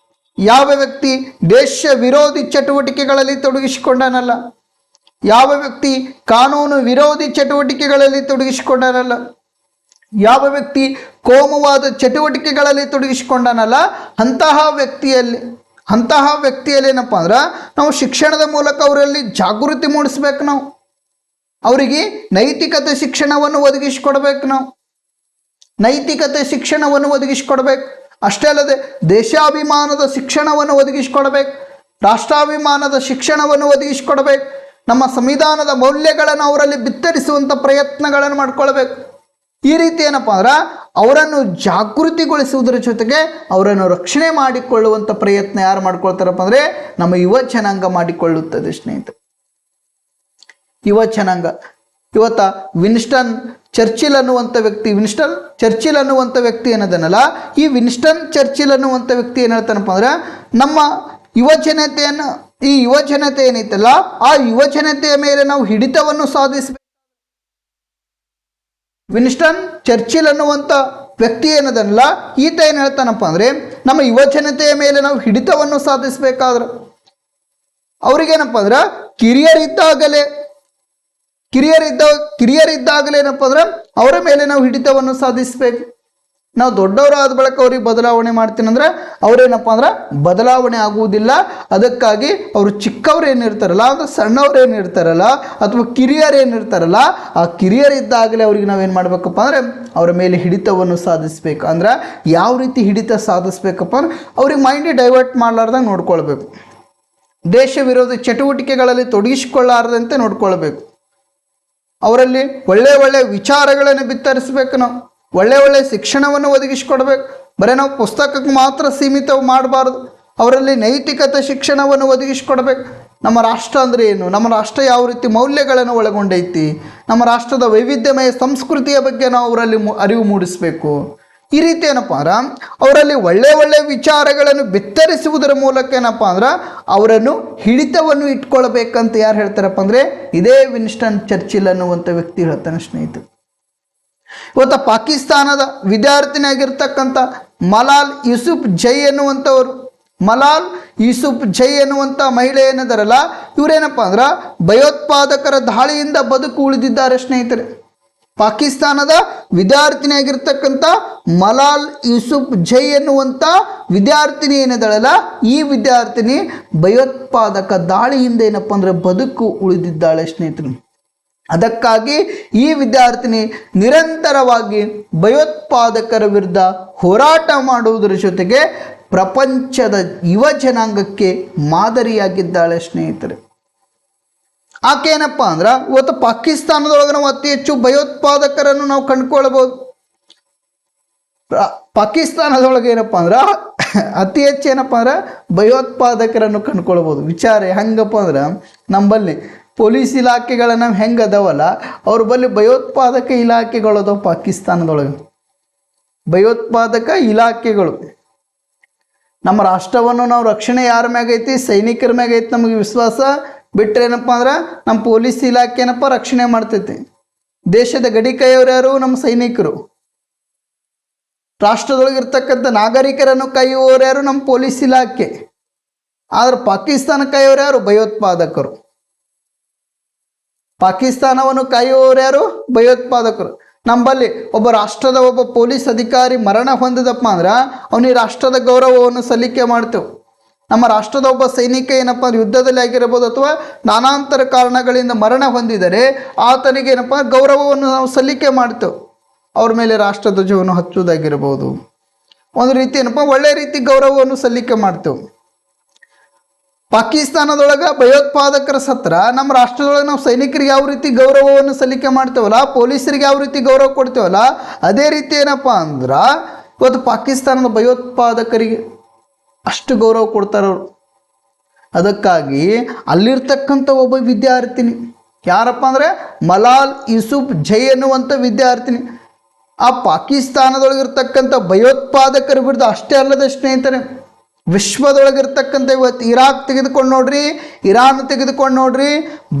ಯಾವ ವ್ಯಕ್ತಿ ದೇಶ ವಿರೋಧಿ ಚಟುವಟಿಕೆಗಳಲ್ಲಿ ತೊಡಗಿಸಿಕೊಂಡಾನಲ್ಲ, ಯಾವ ವ್ಯಕ್ತಿ ಕಾನೂನು ವಿರೋಧಿ ಚಟುವಟಿಕೆಗಳಲ್ಲಿ ತೊಡಗಿಸಿಕೊಂಡಾನಲ್ಲ, ಯಾವ ವ್ಯಕ್ತಿ ಕೋಮುವಾದ ಚಟುವಟಿಕೆಗಳಲ್ಲಿ ತೊಡಗಿಸಿಕೊಂಡಾನಲ್ಲ, ಅಂತಹ ವ್ಯಕ್ತಿಯಲ್ಲಿ ಏನಪ್ಪ ಅಂದ್ರೆ ನಾವು ಶಿಕ್ಷಣದ ಮೂಲಕ ಅವರಲ್ಲಿ ಜಾಗೃತಿ ಮೂಡಿಸ್ಬೇಕು. ನಾವು ಅವರಿಗೆ ನೈತಿಕತೆ ಶಿಕ್ಷಣವನ್ನು ಒದಗಿಸಿಕೊಡ್ಬೇಕು. ನಾವು ನೈತಿಕತೆ ಶಿಕ್ಷಣವನ್ನು ಒದಗಿಸಿಕೊಡ್ಬೇಕು. ಅಷ್ಟೇ ಅಲ್ಲದೆ ದೇಶಾಭಿಮಾನದ ಶಿಕ್ಷಣವನ್ನು ಒದಗಿಸಿಕೊಡ್ಬೇಕು, ರಾಷ್ಟ್ರಾಭಿಮಾನದ ಶಿಕ್ಷಣವನ್ನು ಒದಗಿಸಿಕೊಡ್ಬೇಕು. ನಮ್ಮ ಸಂವಿಧಾನದ ಮೌಲ್ಯಗಳನ್ನು ಅವರಲ್ಲಿ ಬಿತ್ತರಿಸುವಂಥ ಪ್ರಯತ್ನಗಳನ್ನು ಮಾಡ್ಕೊಳ್ಬೇಕು. ಈ ರೀತಿ ಏನಪ್ಪ ಅಂದ್ರೆ ಅವರನ್ನು ಜಾಗೃತಿಗೊಳಿಸುವುದರ ಜೊತೆಗೆ ಅವರನ್ನು ರಕ್ಷಣೆ ಮಾಡಿಕೊಳ್ಳುವಂಥ ಪ್ರಯತ್ನ ಯಾರು ಮಾಡ್ಕೊಳ್ತಾರಪ್ಪ ಅಂದರೆ ನಮ್ಮ ಯುವ ಜನಾಂಗ ಮಾಡಿಕೊಳ್ಳುತ್ತದೆ ಸ್ನೇಹಿತರೆ. ಯುವ ಜನಾಂಗ ಇವತ್ತ ವಿನ್ಸ್ಟನ್ ಚರ್ಚಿಲ್ ಅನ್ನುವಂಥ ವ್ಯಕ್ತಿ ಏನದನಲ್ಲ, ಈ ವಿನ್ಸ್ಟನ್ ಚರ್ಚಿಲ್ ಅನ್ನುವಂಥ ವ್ಯಕ್ತಿ ಏನು ಹೇಳ್ತಾನಪ್ಪ ಅಂದ್ರೆ, ನಮ್ಮ ಯುವ ಜನತೆ ಏನೈತಲ್ಲ, ಆ ಯುವ ಜನತೆಯ ಮೇಲೆ ನಾವು ಹಿಡಿತವನ್ನು ಸಾಧಿಸಬೇಕು. ವಿನ್ಸ್ಟನ್ ಚರ್ಚಿಲ್ ಅನ್ನುವಂಥ ವ್ಯಕ್ತಿ ಏನದಲ್ಲ, ಈತ ಏನು ಹೇಳ್ತಾನಪ್ಪ ಅಂದರೆ, ನಮ್ಮ ಯುವ ಜನತೆಯ ಮೇಲೆ ನಾವು ಹಿಡಿತವನ್ನು ಸಾಧಿಸಬೇಕಾದ್ರೆ ಅವ್ರಿಗೇನಪ್ಪ ಅಂದ್ರೆ ಕಿರಿಯರಿದ್ದಾಗಲೇ ಏನಪ್ಪ ಅಂದ್ರೆ ಅವರ ಮೇಲೆ ನಾವು ಹಿಡಿತವನ್ನು ಸಾಧಿಸಬೇಕು. ನಾವು ದೊಡ್ಡವರಾದ ಬಳಿಕ ಅವ್ರಿಗೆ ಬದಲಾವಣೆ ಮಾಡ್ತೀನಿ ಅಂದ್ರೆ ಅವ್ರೇನಪ್ಪ ಅಂದ್ರೆ ಬದಲಾವಣೆ ಆಗುವುದಿಲ್ಲ. ಅದಕ್ಕಾಗಿ ಅವರು ಚಿಕ್ಕವ್ರು ಏನಿರ್ತಾರಲ್ಲ, ಅದು ಸಣ್ಣವ್ರು ಏನಿರ್ತಾರಲ್ಲ, ಅಥವಾ ಕಿರಿಯರು ಏನಿರ್ತಾರಲ್ಲ, ಆ ಕಿರಿಯರಿದ್ದಾಗಲೇ ಅವ್ರಿಗೆ ನಾವೇನು ಮಾಡ್ಬೇಕಪ್ಪ ಅಂದರೆ ಅವರ ಮೇಲೆ ಹಿಡಿತವನ್ನು ಸಾಧಿಸ್ಬೇಕು. ಅಂದ್ರೆ ಯಾವ ರೀತಿ ಹಿಡಿತ ಸಾಧಿಸ್ಬೇಕಪ್ಪ ಅಂದ್ರೆ ಅವ್ರಿಗೆ ಮೈಂಡ್ ಡೈವರ್ಟ್ ಮಾಡಲಾರ್ದಂಗೆ ನೋಡ್ಕೊಳ್ಬೇಕು, ದೇಶ ವಿರೋಧಿ ಚಟುವಟಿಕೆಗಳಲ್ಲಿ ತೊಡಗಿಸಿಕೊಳ್ಳಾರದಂತೆ ನೋಡ್ಕೊಳ್ಬೇಕು, ಅವರಲ್ಲಿ ಒಳ್ಳೆ ವಿಚಾರಗಳನ್ನು ಬಿತ್ತರಿಸಬೇಕು, ನಾವು ಒಳ್ಳೆ ಶಿಕ್ಷಣವನ್ನು ಒದಗಿಸಿಕೊಡ್ಬೇಕು. ಬರೀ ನಾವು ಪುಸ್ತಕಕ್ಕೆ ಮಾತ್ರ ಸೀಮಿತ ಮಾಡಬಾರ್ದು, ಅವರಲ್ಲಿ ನೈತಿಕತೆ ಶಿಕ್ಷಣವನ್ನು ಒದಗಿಸಿಕೊಡ್ಬೇಕು. ನಮ್ಮ ರಾಷ್ಟ್ರ ಅಂದರೆ ಏನು, ನಮ್ಮ ರಾಷ್ಟ್ರ ಯಾವ ರೀತಿ ಮೌಲ್ಯಗಳನ್ನು ಒಳಗೊಂಡೈತಿ, ನಮ್ಮ ರಾಷ್ಟ್ರದ ವೈವಿಧ್ಯಮಯ ಸಂಸ್ಕೃತಿಯ ಬಗ್ಗೆ ನಾವು ಅವರಲ್ಲಿ ಅರಿವು ಮೂಡಿಸಬೇಕು. ಈ ರೀತಿ ಏನಪ್ಪ ಅಂದ್ರೆ ಅವರಲ್ಲಿ ಒಳ್ಳೆ ವಿಚಾರಗಳನ್ನು ಬಿತ್ತರಿಸುವುದರ ಮೂಲಕ ಏನಪ್ಪ ಅಂದ್ರೆ ಅವರನ್ನು ಹಿಡಿತವನ್ನು ಇಟ್ಕೊಳ್ಬೇಕಂತ ಯಾರು ಹೇಳ್ತಾರಪ್ಪ ಅಂದರೆ ಇದೇ ವಿನ್ಸ್ಟನ್ ಚರ್ಚಿಲ್ ಅನ್ನುವಂಥ ವ್ಯಕ್ತಿ ಹೇಳ್ತಾನೆ ಸ್ನೇಹಿತರು. ಇವತ್ತು ಪಾಕಿಸ್ತಾನದ ವಿದ್ಯಾರ್ಥಿನಿಯಾಗಿರ್ತಕ್ಕಂಥ ಮಲಾಲ್ ಯೂಸುಫ್ಜೈ ಎನ್ನುವಂಥ ಮಹಿಳೆ ಏನಿದಾರಲ್ಲ, ಇವರೇನಪ್ಪ ಅಂದ್ರೆ ಭಯೋತ್ಪಾದಕರ ದಾಳಿಯಿಂದ ಬದುಕು ಉಳಿದಿದ್ದಾರೆ ಸ್ನೇಹಿತರೆ. ಪಾಕಿಸ್ತಾನದ ವಿದ್ಯಾರ್ಥಿನಿಯಾಗಿರ್ತಕ್ಕಂಥ ಮಲಾಲ್ ಯೂಸುಫ್ಜೈ ಎನ್ನುವಂಥ ವಿದ್ಯಾರ್ಥಿನಿ ಏನಿದಾಳಲ್ಲ, ಈ ವಿದ್ಯಾರ್ಥಿನಿ ಭಯೋತ್ಪಾದಕ ದಾಳಿಯಿಂದ ಏನಪ್ಪ ಅಂದರೆ ಬದುಕು ಉಳಿದಿದ್ದಾಳೆ ಸ್ನೇಹಿತರು. ಅದಕ್ಕಾಗಿ ಈ ವಿದ್ಯಾರ್ಥಿನಿ ನಿರಂತರವಾಗಿ ಭಯೋತ್ಪಾದಕರ ವಿರುದ್ಧ ಹೋರಾಟ ಮಾಡುವುದರ ಜೊತೆಗೆ ಪ್ರಪಂಚದ ಯುವ ಜನಾಂಗಕ್ಕೆ ಮಾದರಿಯಾಗಿದ್ದಾಳೆ ಸ್ನೇಹಿತರೆ. ಆಕೆ ಏನಪ್ಪ ಅಂದ್ರೆ ಇವತ್ತು ಪಾಕಿಸ್ತಾನದೊಳಗೆ ನಾವು ಅತಿ ಹೆಚ್ಚು ಭಯೋತ್ಪಾದಕರನ್ನು ನಾವು ಕಂಡುಕೊಳ್ಬೋದು. ಪಾಕಿಸ್ತಾನದೊಳಗೆ ಏನಪ್ಪ ಅಂದ್ರೆ ಅತಿ ಹೆಚ್ಚು ಏನಪ್ಪ ಅಂದ್ರೆ ಭಯೋತ್ಪಾದಕರನ್ನು ಕಂಡುಕೊಳ್ಬೋದು. ವಿಚಾರ ಹೆಂಗಪ್ಪ ಅಂದ್ರೆ ನಂಬಲ್ಲಿ ಪೊಲೀಸ್ ಇಲಾಖೆಗಳನ್ನ ಹೆಂಗೆ ಅದಾವಲ್ಲ, ಅವ್ರ ಬಳಿ ಭಯೋತ್ಪಾದಕ ಇಲಾಖೆಗಳು ಅದಾವ. ಪಾಕಿಸ್ತಾನದೊಳಗೆ ಭಯೋತ್ಪಾದಕ ಇಲಾಖೆಗಳು. ನಮ್ಮ ರಾಷ್ಟ್ರವನ್ನು ನಾವು ರಕ್ಷಣೆ ಯಾರ ಮ್ಯಾಗೈತಿ, ಸೈನಿಕರ ಮ್ಯಾಗೈತಿ ನಮಗೆ ವಿಶ್ವಾಸ. ಬಿಟ್ಟರೆ ಏನಪ್ಪ ಅಂದ್ರೆ ನಮ್ಮ ಪೊಲೀಸ್ ಇಲಾಖೆ ಏನಪ್ಪ ರಕ್ಷಣೆ ಮಾಡ್ತೈತಿ. ದೇಶದ ಗಡಿ ಕಾಯೋರು ಯಾರು? ನಮ್ಮ ಸೈನಿಕರು. ರಾಷ್ಟ್ರದೊಳಗಿರ್ತಕ್ಕಂಥ ನಾಗರಿಕರನ್ನು ಕಾಯುವವರು ಯಾರು? ನಮ್ಮ ಪೊಲೀಸ್ ಇಲಾಖೆ. ಆದ್ರೆ ಪಾಕಿಸ್ತಾನ ಕಾಯೋರು ಯಾರು? ಭಯೋತ್ಪಾದಕರು. ಪಾಕಿಸ್ತಾನವನ್ನು ಕಾಯುವವರು ಯಾರು? ಭಯೋತ್ಪಾದಕರು. ನಮ್ಮಲ್ಲಿ ಒಬ್ಬ ರಾಷ್ಟ್ರದ ಒಬ್ಬ ಪೊಲೀಸ್ ಅಧಿಕಾರಿ ಮರಣ ಹೊಂದಿದಪ್ಪ ಅಂದ್ರೆ ಅವನಿಗೆ ರಾಷ್ಟ್ರದ ಗೌರವವನ್ನು ಸಲ್ಲಿಕೆ ಮಾಡ್ತೇವೆ. ನಮ್ಮ ರಾಷ್ಟ್ರದ ಒಬ್ಬ ಸೈನಿಕ ಏನಪ್ಪ ಅಂದ್ರೆ ಯುದ್ಧದಲ್ಲಿ ಆಗಿರ್ಬೋದು ಅಥವಾ ನಾನಾಂತರ ಕಾರಣಗಳಿಂದ ಮರಣ ಹೊಂದಿದರೆ ಆತನಿಗೆ ಏನಪ್ಪ ಗೌರವವನ್ನು ನಾವು ಸಲ್ಲಿಕೆ ಮಾಡ್ತೇವೆ. ಅವ್ರ ಮೇಲೆ ರಾಷ್ಟ್ರಧ್ವಜವನ್ನು ಹಚ್ಚುವುದಾಗಿರ್ಬೋದು, ಒಂದು ರೀತಿ ಏನಪ್ಪ ಒಳ್ಳೆ ರೀತಿ ಗೌರವವನ್ನು ಸಲ್ಲಿಕೆ ಮಾಡ್ತೇವೆ. ಪಾಕಿಸ್ತಾನದೊಳಗೆ ಭಯೋತ್ಪಾದಕರ ಸತ್ರ ನಮ್ಮ ರಾಷ್ಟ್ರದೊಳಗೆ ನಾವು ಸೈನಿಕರಿಗೆ ಯಾವ ರೀತಿ ಗೌರವವನ್ನು ಸಲ್ಲಿಕೆ ಮಾಡ್ತೇವಲ್ಲ, ಪೊಲೀಸರಿಗೆ ಯಾವ ರೀತಿ ಗೌರವ ಕೊಡ್ತೇವಲ್ಲ, ಅದೇ ರೀತಿ ಏನಪ್ಪ ಅಂದ್ರೆ ಇವತ್ತು ಪಾಕಿಸ್ತಾನದ ಭಯೋತ್ಪಾದಕರಿಗೆ ಅಷ್ಟು ಗೌರವ ಕೊಡ್ತಾರವ್ರು. ಅದಕ್ಕಾಗಿ ಅಲ್ಲಿರ್ತಕ್ಕಂಥ ಒಬ್ಬ ವಿದ್ಯಾರ್ಥಿನಿ ಯಾರಪ್ಪ ಅಂದರೆ ಮಲಾಲ್ ಯೂಸುಫ್ ಜೈ ಅನ್ನುವಂಥ ವಿದ್ಯಾರ್ಥಿನಿ ಆ ಪಾಕಿಸ್ತಾನದೊಳಗಿರ್ತಕ್ಕಂಥ ಭಯೋತ್ಪಾದಕರ ವಿರುದ್ಧ ಅಷ್ಟೇ ಅಲ್ಲದೆ ಸ್ನೇಹಿತರೆ, ವಿಶ್ವದೊಳಗಿರ್ತಕ್ಕಂಥ ಇವತ್ತು ಇರಾಕ್ ತೆಗೆದುಕೊಂಡು ನೋಡ್ರಿ, ಇರಾನ್ ತೆಗೆದುಕೊಂಡು ನೋಡ್ರಿ,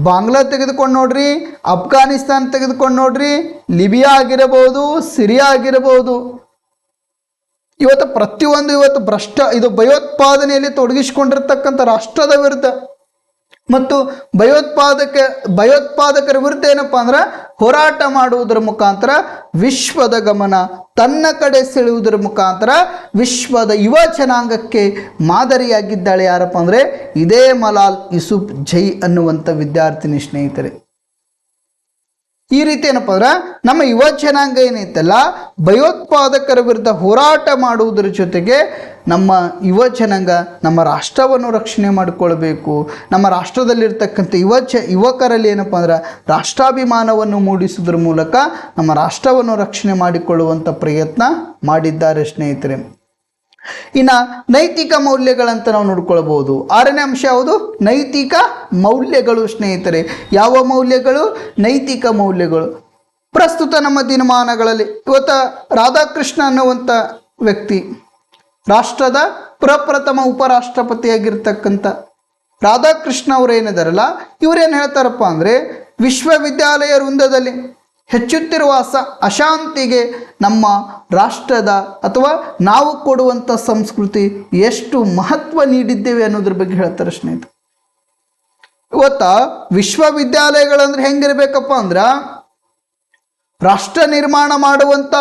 ಬಾಂಗ್ಲಾ ತೆಗೆದುಕೊಂಡು ನೋಡ್ರಿ, ಅಫ್ಘಾನಿಸ್ತಾನ ತೆಗೆದುಕೊಂಡು ನೋಡ್ರಿ, ಲಿಬಿಯಾ ಆಗಿರಬಹುದು, ಸಿರಿಯಾ ಆಗಿರಬಹುದು, ಇವತ್ತು ಪ್ರತಿಯೊಂದು ಇವತ್ತು ಇದು ಭಯೋತ್ಪಾದನೆಯಲ್ಲಿ ತೊಡಗಿಸಿಕೊಂಡಿರ್ತಕ್ಕಂಥ ರಾಷ್ಟ್ರದ ವಿರುದ್ಧ ಮತ್ತು ಭಯೋತ್ಪಾದಕರ ವಿರುದ್ಧ ಏನಪ್ಪ ಅಂದ್ರೆ ಹೋರಾಟ ಮಾಡುವುದರ ಮುಖಾಂತರ ವಿಶ್ವದ ಗಮನ ತನ್ನ ಕಡೆ ಸೆಳೆಯುವುದರ ಮುಖಾಂತರ ವಿಶ್ವದ ಯುವ ಜನಾಂಗಕ್ಕೆ ಮಾದರಿಯಾಗಿದ್ದಾಳೆ ಯಾರಪ್ಪ ಅಂದರೆ ಇದೇ ಮಲಾಲ್ ಯೂಸುಫ್ ಜೈ ಅನ್ನುವಂಥ ವಿದ್ಯಾರ್ಥಿನಿ ಸ್ನೇಹಿತರೆ. ಈ ರೀತಿ ಏನಪ್ಪ ಅಂದ್ರೆ ನಮ್ಮ ಯುವ ಜನಾಂಗ ಏನೈತಲ್ಲ ಭಯೋತ್ಪಾದಕರ ವಿರುದ್ಧ ಹೋರಾಟ ಮಾಡುವುದರ ಜೊತೆಗೆ ನಮ್ಮ ಯುವ ಜನಾಂಗ ನಮ್ಮ ರಾಷ್ಟ್ರವನ್ನು ರಕ್ಷಣೆ ಮಾಡಿಕೊಳ್ಬೇಕು. ನಮ್ಮ ರಾಷ್ಟ್ರದಲ್ಲಿರ್ತಕ್ಕಂಥ ಯುವಕರಲ್ಲಿ ಏನಪ್ಪ ಅಂದ್ರೆ ರಾಷ್ಟ್ರಾಭಿಮಾನವನ್ನು ಮೂಡಿಸುವುದರ ಮೂಲಕ ನಮ್ಮ ರಾಷ್ಟ್ರವನ್ನು ರಕ್ಷಣೆ ಮಾಡಿಕೊಳ್ಳುವಂಥ ಪ್ರಯತ್ನ ಮಾಡಿದ್ದಾರೆ ಸ್ನೇಹಿತರೆ. ಇನ್ನು ನೈತಿಕ ಮೌಲ್ಯಗಳಂತ ನಾವು ನೋಡ್ಕೊಳ್ಬೋದು. 6ನೇ ಅಂಶ ಯಾವುದು? ನೈತಿಕ ಮೌಲ್ಯಗಳು ಸ್ನೇಹಿತರೆ. ಯಾವ ಮೌಲ್ಯಗಳು? ನೈತಿಕ ಮೌಲ್ಯಗಳು. ಪ್ರಸ್ತುತ ನಮ್ಮ ದಿನಮಾನಗಳಲ್ಲಿ ಇವತ್ತು ರಾಧಾಕೃಷ್ಣ ಅನ್ನುವಂಥ ವ್ಯಕ್ತಿ ರಾಷ್ಟ್ರದ ಪ್ರಪ್ರಥಮ ಉಪರಾಷ್ಟ್ರಪತಿಯಾಗಿರ್ತಕ್ಕಂಥ ರಾಧಾಕೃಷ್ಣ ಅವರು ಏನಿದಾರಲ್ಲ, ಇವರೇನು ಹೇಳ್ತಾರಪ್ಪ ಅಂದರೆ ವಿಶ್ವವಿದ್ಯಾಲಯ ವೃಂದದಲ್ಲಿ ಹೆಚ್ಚುತ್ತಿರುವ ಅಶಾಂತಿಗೆ ನಮ್ಮ ರಾಷ್ಟ್ರದ ಅಥವಾ ನಾವು ಕೊಡುವಂಥ ಸಂಸ್ಕೃತಿ ಎಷ್ಟು ಮಹತ್ವ ನೀಡಿದ್ದೇವೆ ಅನ್ನೋದ್ರ ಬಗ್ಗೆ ಹೇಳ್ತಾರೆ ಸ್ನೇಹಿತರೆ. ಇವತ್ತ ವಿಶ್ವವಿದ್ಯಾಲಯಗಳಂದ್ರೆ ಹೆಂಗಿರ್ಬೇಕಪ್ಪ ಅಂದ್ರೆ ರಾಷ್ಟ್ರ ನಿರ್ಮಾಣ ಮಾಡುವಂಥ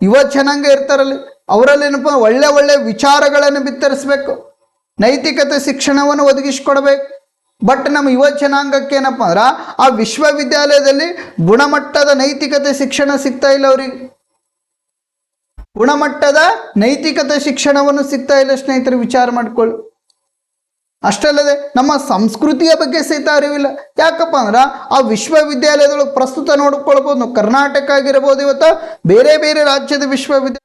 ಯುವ ಜನಾಂಗ ಇರ್ತಾರಲ್ಲಿ ಅವರಲ್ಲಿ ಏನಪ್ಪ ಒಳ್ಳೆ ಒಳ್ಳೆ ವಿಚಾರಗಳನ್ನು ಬಿತ್ತರಿಸ್ಬೇಕು, ನೈತಿಕತೆ ಶಿಕ್ಷಣವನ್ನು ಒದಗಿಸ್ಕೊಡ್ಬೇಕು. ಬಟ್ ನಮ್ಮ ಯುವ ಜನಾಂಗಕ್ಕೆ ಏನಪ್ಪ ಅಂದ್ರೆ ಆ ವಿಶ್ವವಿದ್ಯಾಲಯದಲ್ಲಿ ಗುಣಮಟ್ಟದ ನೈತಿಕತೆ ಶಿಕ್ಷಣ ಸಿಗ್ತಾ ಇಲ್ಲ, ಅವರಿಗೆ ಗುಣಮಟ್ಟದ ನೈತಿಕತೆ ಶಿಕ್ಷಣವನ್ನು ಸಿಗ್ತಾ ಇಲ್ಲ ಸ್ನೇಹಿತರೆ, ವಿಚಾರ ಮಾಡಿಕೊಳ್ಳಿ. ಅಷ್ಟಲ್ಲದೆ ನಮ್ಮ ಸಂಸ್ಕೃತಿಯ ಬಗ್ಗೆ ಸಹಿತ ಅರಿವಿಲ್ಲ. ಯಾಕಪ್ಪ ಅಂದ್ರೆ ಆ ವಿಶ್ವವಿದ್ಯಾಲಯದೊಳಗೆ ಪ್ರಸ್ತುತ ನೋಡ್ಕೊಳ್ಬೋದು ನಾವು ಕರ್ನಾಟಕ ಆಗಿರ್ಬೋದು, ಇವತ್ತು ಬೇರೆ ಬೇರೆ ರಾಜ್ಯದ ವಿಶ್ವವಿದ್ಯಾಲಯ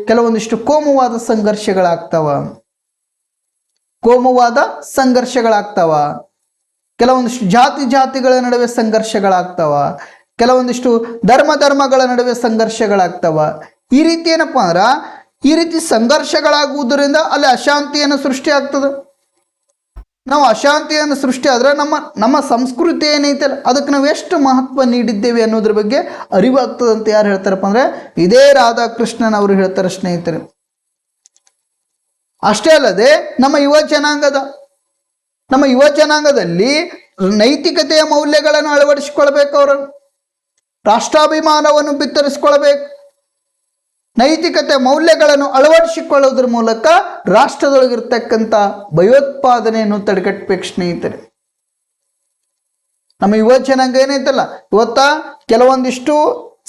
ಕೆಲವೊಂದಿಷ್ಟು ಕೋಮುವಾದ ಸಂಘರ್ಷಗಳಾಗ್ತಾವ, ಕೆಲವೊಂದಿಷ್ಟು ಜಾತಿಗಳ ನಡುವೆ ಸಂಘರ್ಷಗಳಾಗ್ತಾವ, ಕೆಲವೊಂದಿಷ್ಟು ಧರ್ಮಗಳ ನಡುವೆ ಸಂಘರ್ಷಗಳಾಗ್ತಾವ. ಈ ರೀತಿ ಏನಪ್ಪ ಅಂದ್ರೆ ಈ ರೀತಿ ಸಂಘರ್ಷಗಳಾಗುವುದರಿಂದ ಅಲ್ಲಿ ಅಶಾಂತಿಯನ್ನು ಸೃಷ್ಟಿ ಆಗ್ತದೆ. ನಾವು ಅಶಾಂತಿಯನ್ನು ಸೃಷ್ಟಿ ಆದ್ರೆ ನಮ್ಮ ಸಂಸ್ಕೃತಿ ಏನೈತಲ್ಲ ಅದಕ್ಕೆ ನಾವು ಎಷ್ಟು ಮಹತ್ವ ನೀಡಿದ್ದೇವೆ ಅನ್ನೋದ್ರ ಬಗ್ಗೆ ಅರಿವಾಗ್ತದೆ ಅಂತ ಯಾರು ಹೇಳ್ತಾರಪ್ಪ ಅಂದ್ರೆ ಇದೇ ರಾಧಾಕೃಷ್ಣನ್ ಅವರು ಹೇಳ್ತಾರೆ ಸ್ನೇಹಿತರೆ. ಅಷ್ಟೇ ಅಲ್ಲದೆ ನಮ್ಮ ಯುವ ಜನಾಂಗದಲ್ಲಿ ನೈತಿಕತೆಯ ಮೌಲ್ಯಗಳನ್ನು ಅಳವಡಿಸಿಕೊಳ್ಬೇಕು, ಅವರು ರಾಷ್ಟ್ರಾಭಿಮಾನವನ್ನು ಬಿತ್ತರಿಸಿಕೊಳ್ಬೇಕು. ನೈತಿಕತೆ ಮೌಲ್ಯಗಳನ್ನು ಅಳವಡಿಸಿಕೊಳ್ಳೋದ್ರ ಮೂಲಕ ರಾಷ್ಟ್ರದೊಳಗಿರ್ತಕ್ಕಂಥ ಭಯೋತ್ಪಾದನೆಯನ್ನು ತಡೆಗಟ್ಟಬೇಕು ಸ್ನೇಹಿತರೆ. ನಮ್ಮ ಯುವ ಜನಾಂಗ ಏನೈತಲ್ಲ ಇವತ್ತ ಕೆಲವೊಂದಿಷ್ಟು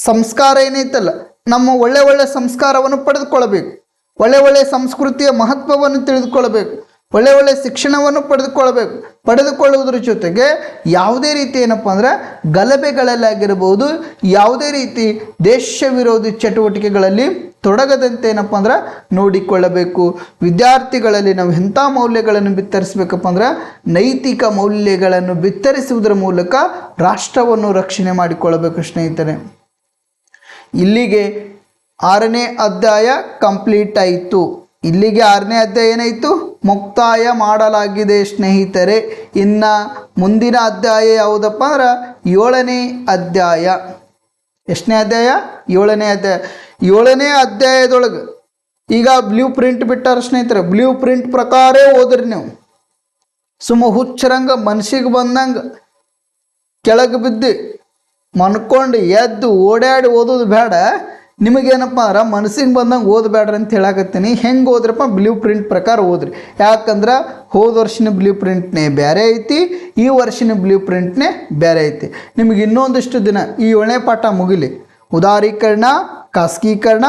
ಸಂಸ್ಕಾರ ಏನೈತಲ್ಲ ನಮ್ಮ ಒಳ್ಳೆ ಸಂಸ್ಕಾರವನ್ನು ಪಡೆದುಕೊಳ್ಬೇಕು, ಒಳ್ಳೆ ಸಂಸ್ಕೃತಿಯ ಮಹತ್ವವನ್ನು ತಿಳಿದುಕೊಳ್ಬೇಕು, ಒಳ್ಳೆ ಶಿಕ್ಷಣವನ್ನು ಪಡೆದುಕೊಳ್ಳುವುದರ ಜೊತೆಗೆ ಯಾವುದೇ ರೀತಿ ಏನಪ್ಪ ಅಂದ್ರೆ ಗಲಭೆಗಳಲ್ಲಾಗಿರ್ಬೋದು, ಯಾವುದೇ ರೀತಿ ದೇಶ ವಿರೋಧಿ ಚಟುವಟಿಕೆಗಳಲ್ಲಿ ತೊಡಗದಂತೆ ಏನಪ್ಪ ಅಂದ್ರೆ ನೋಡಿಕೊಳ್ಳಬೇಕು. ವಿದ್ಯಾರ್ಥಿಗಳಲ್ಲಿ ನಾವು ಎಂಥ ಮೌಲ್ಯಗಳನ್ನು ಬಿತ್ತರಿಸಬೇಕಪ್ಪ ಅಂದ್ರೆ ನೈತಿಕ ಮೌಲ್ಯಗಳನ್ನು ಬಿತ್ತರಿಸುವುದರ ಮೂಲಕ ರಾಷ್ಟ್ರವನ್ನು ರಕ್ಷಣೆ ಮಾಡಿಕೊಳ್ಳಬೇಕು ಸ್ನೇಹಿತರೆ. ಇಲ್ಲಿಗೆ 6ನೇ ಅಧ್ಯಾಯ ಕಂಪ್ಲೀಟ್ ಆಯಿತು. ಇಲ್ಲಿಗೆ 6ನೇ ಅಧ್ಯಾಯ ಏನಾಯಿತು? ಮುಕ್ತಾಯ ಮಾಡಲಾಗಿದೆ ಸ್ನೇಹಿತರೆ. ಇನ್ನು ಮುಂದಿನ ಅಧ್ಯಾಯ ಯಾವುದಪ್ಪ ಅಂದ್ರೆ 7ನೇ ಅಧ್ಯಾಯ. ಎಷ್ಟನೇ ಅಧ್ಯಾಯ? 7ನೇ ಅಧ್ಯಾಯ. 7ನೇ ಅಧ್ಯಾಯದೊಳಗೆ ಈಗ ಬ್ಲೂ ಪ್ರಿಂಟ್ ಬಿಟ್ಟಾರ ಸ್ನೇಹಿತರೆ. ಬ್ಲೂ ಪ್ರಿಂಟ್ ಪ್ರಕಾರ ಓದ್ರಿ ನೀವು. ಹುಚ್ಚರಂಗ ಮನಸ್ಸಿಗೆ ಬಂದಂಗೆ ಕೆಳಗೆ ಬಿದ್ದು ಮನ್ಕೊಂಡು ಎದ್ದು ಓಡಾಡಿ ಓದೋದು ಬೇಡ. ನಿಮಗೇನಪ್ಪ ಅಂದ್ರೆ ಮನಸ್ಸಿಗೆ ಬಂದಂಗೆ ಓದಬೇಡ್ರಿ ಅಂತ ಹೇಳಕತ್ತೀನಿ. ಹೆಂಗೆ ಓದ್ರಪ್ಪ, ಬ್ಲೂ ಪ್ರಿಂಟ್ ಪ್ರಕಾರ ಓದ್ರಿ. ಯಾಕಂದ್ರೆ ಹೋದ ವರ್ಷನ ಬ್ಲೂ ಪ್ರಿಂಟ್ನೇ ಬೇರೆ ಐತಿ, ಈ ವರ್ಷನ ಬ್ಲೂ ಪ್ರಿಂಟ್ನೇ ಬೇರೆ ಐತಿ. ನಿಮಗೆ ಇನ್ನೊಂದಿಷ್ಟು ದಿನ ಈ 7ನೇ ಪಾಠ ಮುಗಿಲಿ. ಉದಾರೀಕರಣ, ಖಾಸಗೀಕರಣ,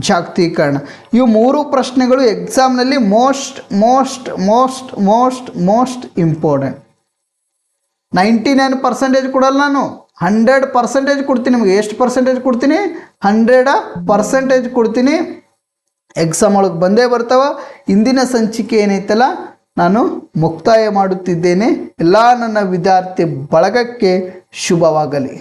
ಜಾಗತೀಕರಣ, ಇವು 3 ಪ್ರಶ್ನೆಗಳು ಎಕ್ಸಾಮ್ನಲ್ಲಿ most most most most most important. 99% ಕೊಡಲ್ಲ ನಾನು, 100% ಕೊಡ್ತೀನಿ. ನಿಮಗೆ ಎಷ್ಟು ಪರ್ಸೆಂಟೇಜ್ ಕೊಡ್ತೀನಿ? 100% ಕೊಡ್ತೀನಿ. ಎಕ್ಸಾಮ್ ಒಳಗೆ ಬಂದೇ ಬರ್ತಾವ. ಇಂದಿನ ಸಂಚಿಕೆ ಏನೈತಲ್ಲ ನಾನು ಮುಕ್ತಾಯ ಮಾಡುತ್ತಿದ್ದೇನೆ. ಎಲ್ಲ ನನ್ನ ವಿದ್ಯಾರ್ಥಿ ಬಳಗಕ್ಕೆ ಶುಭವಾಗಲಿ.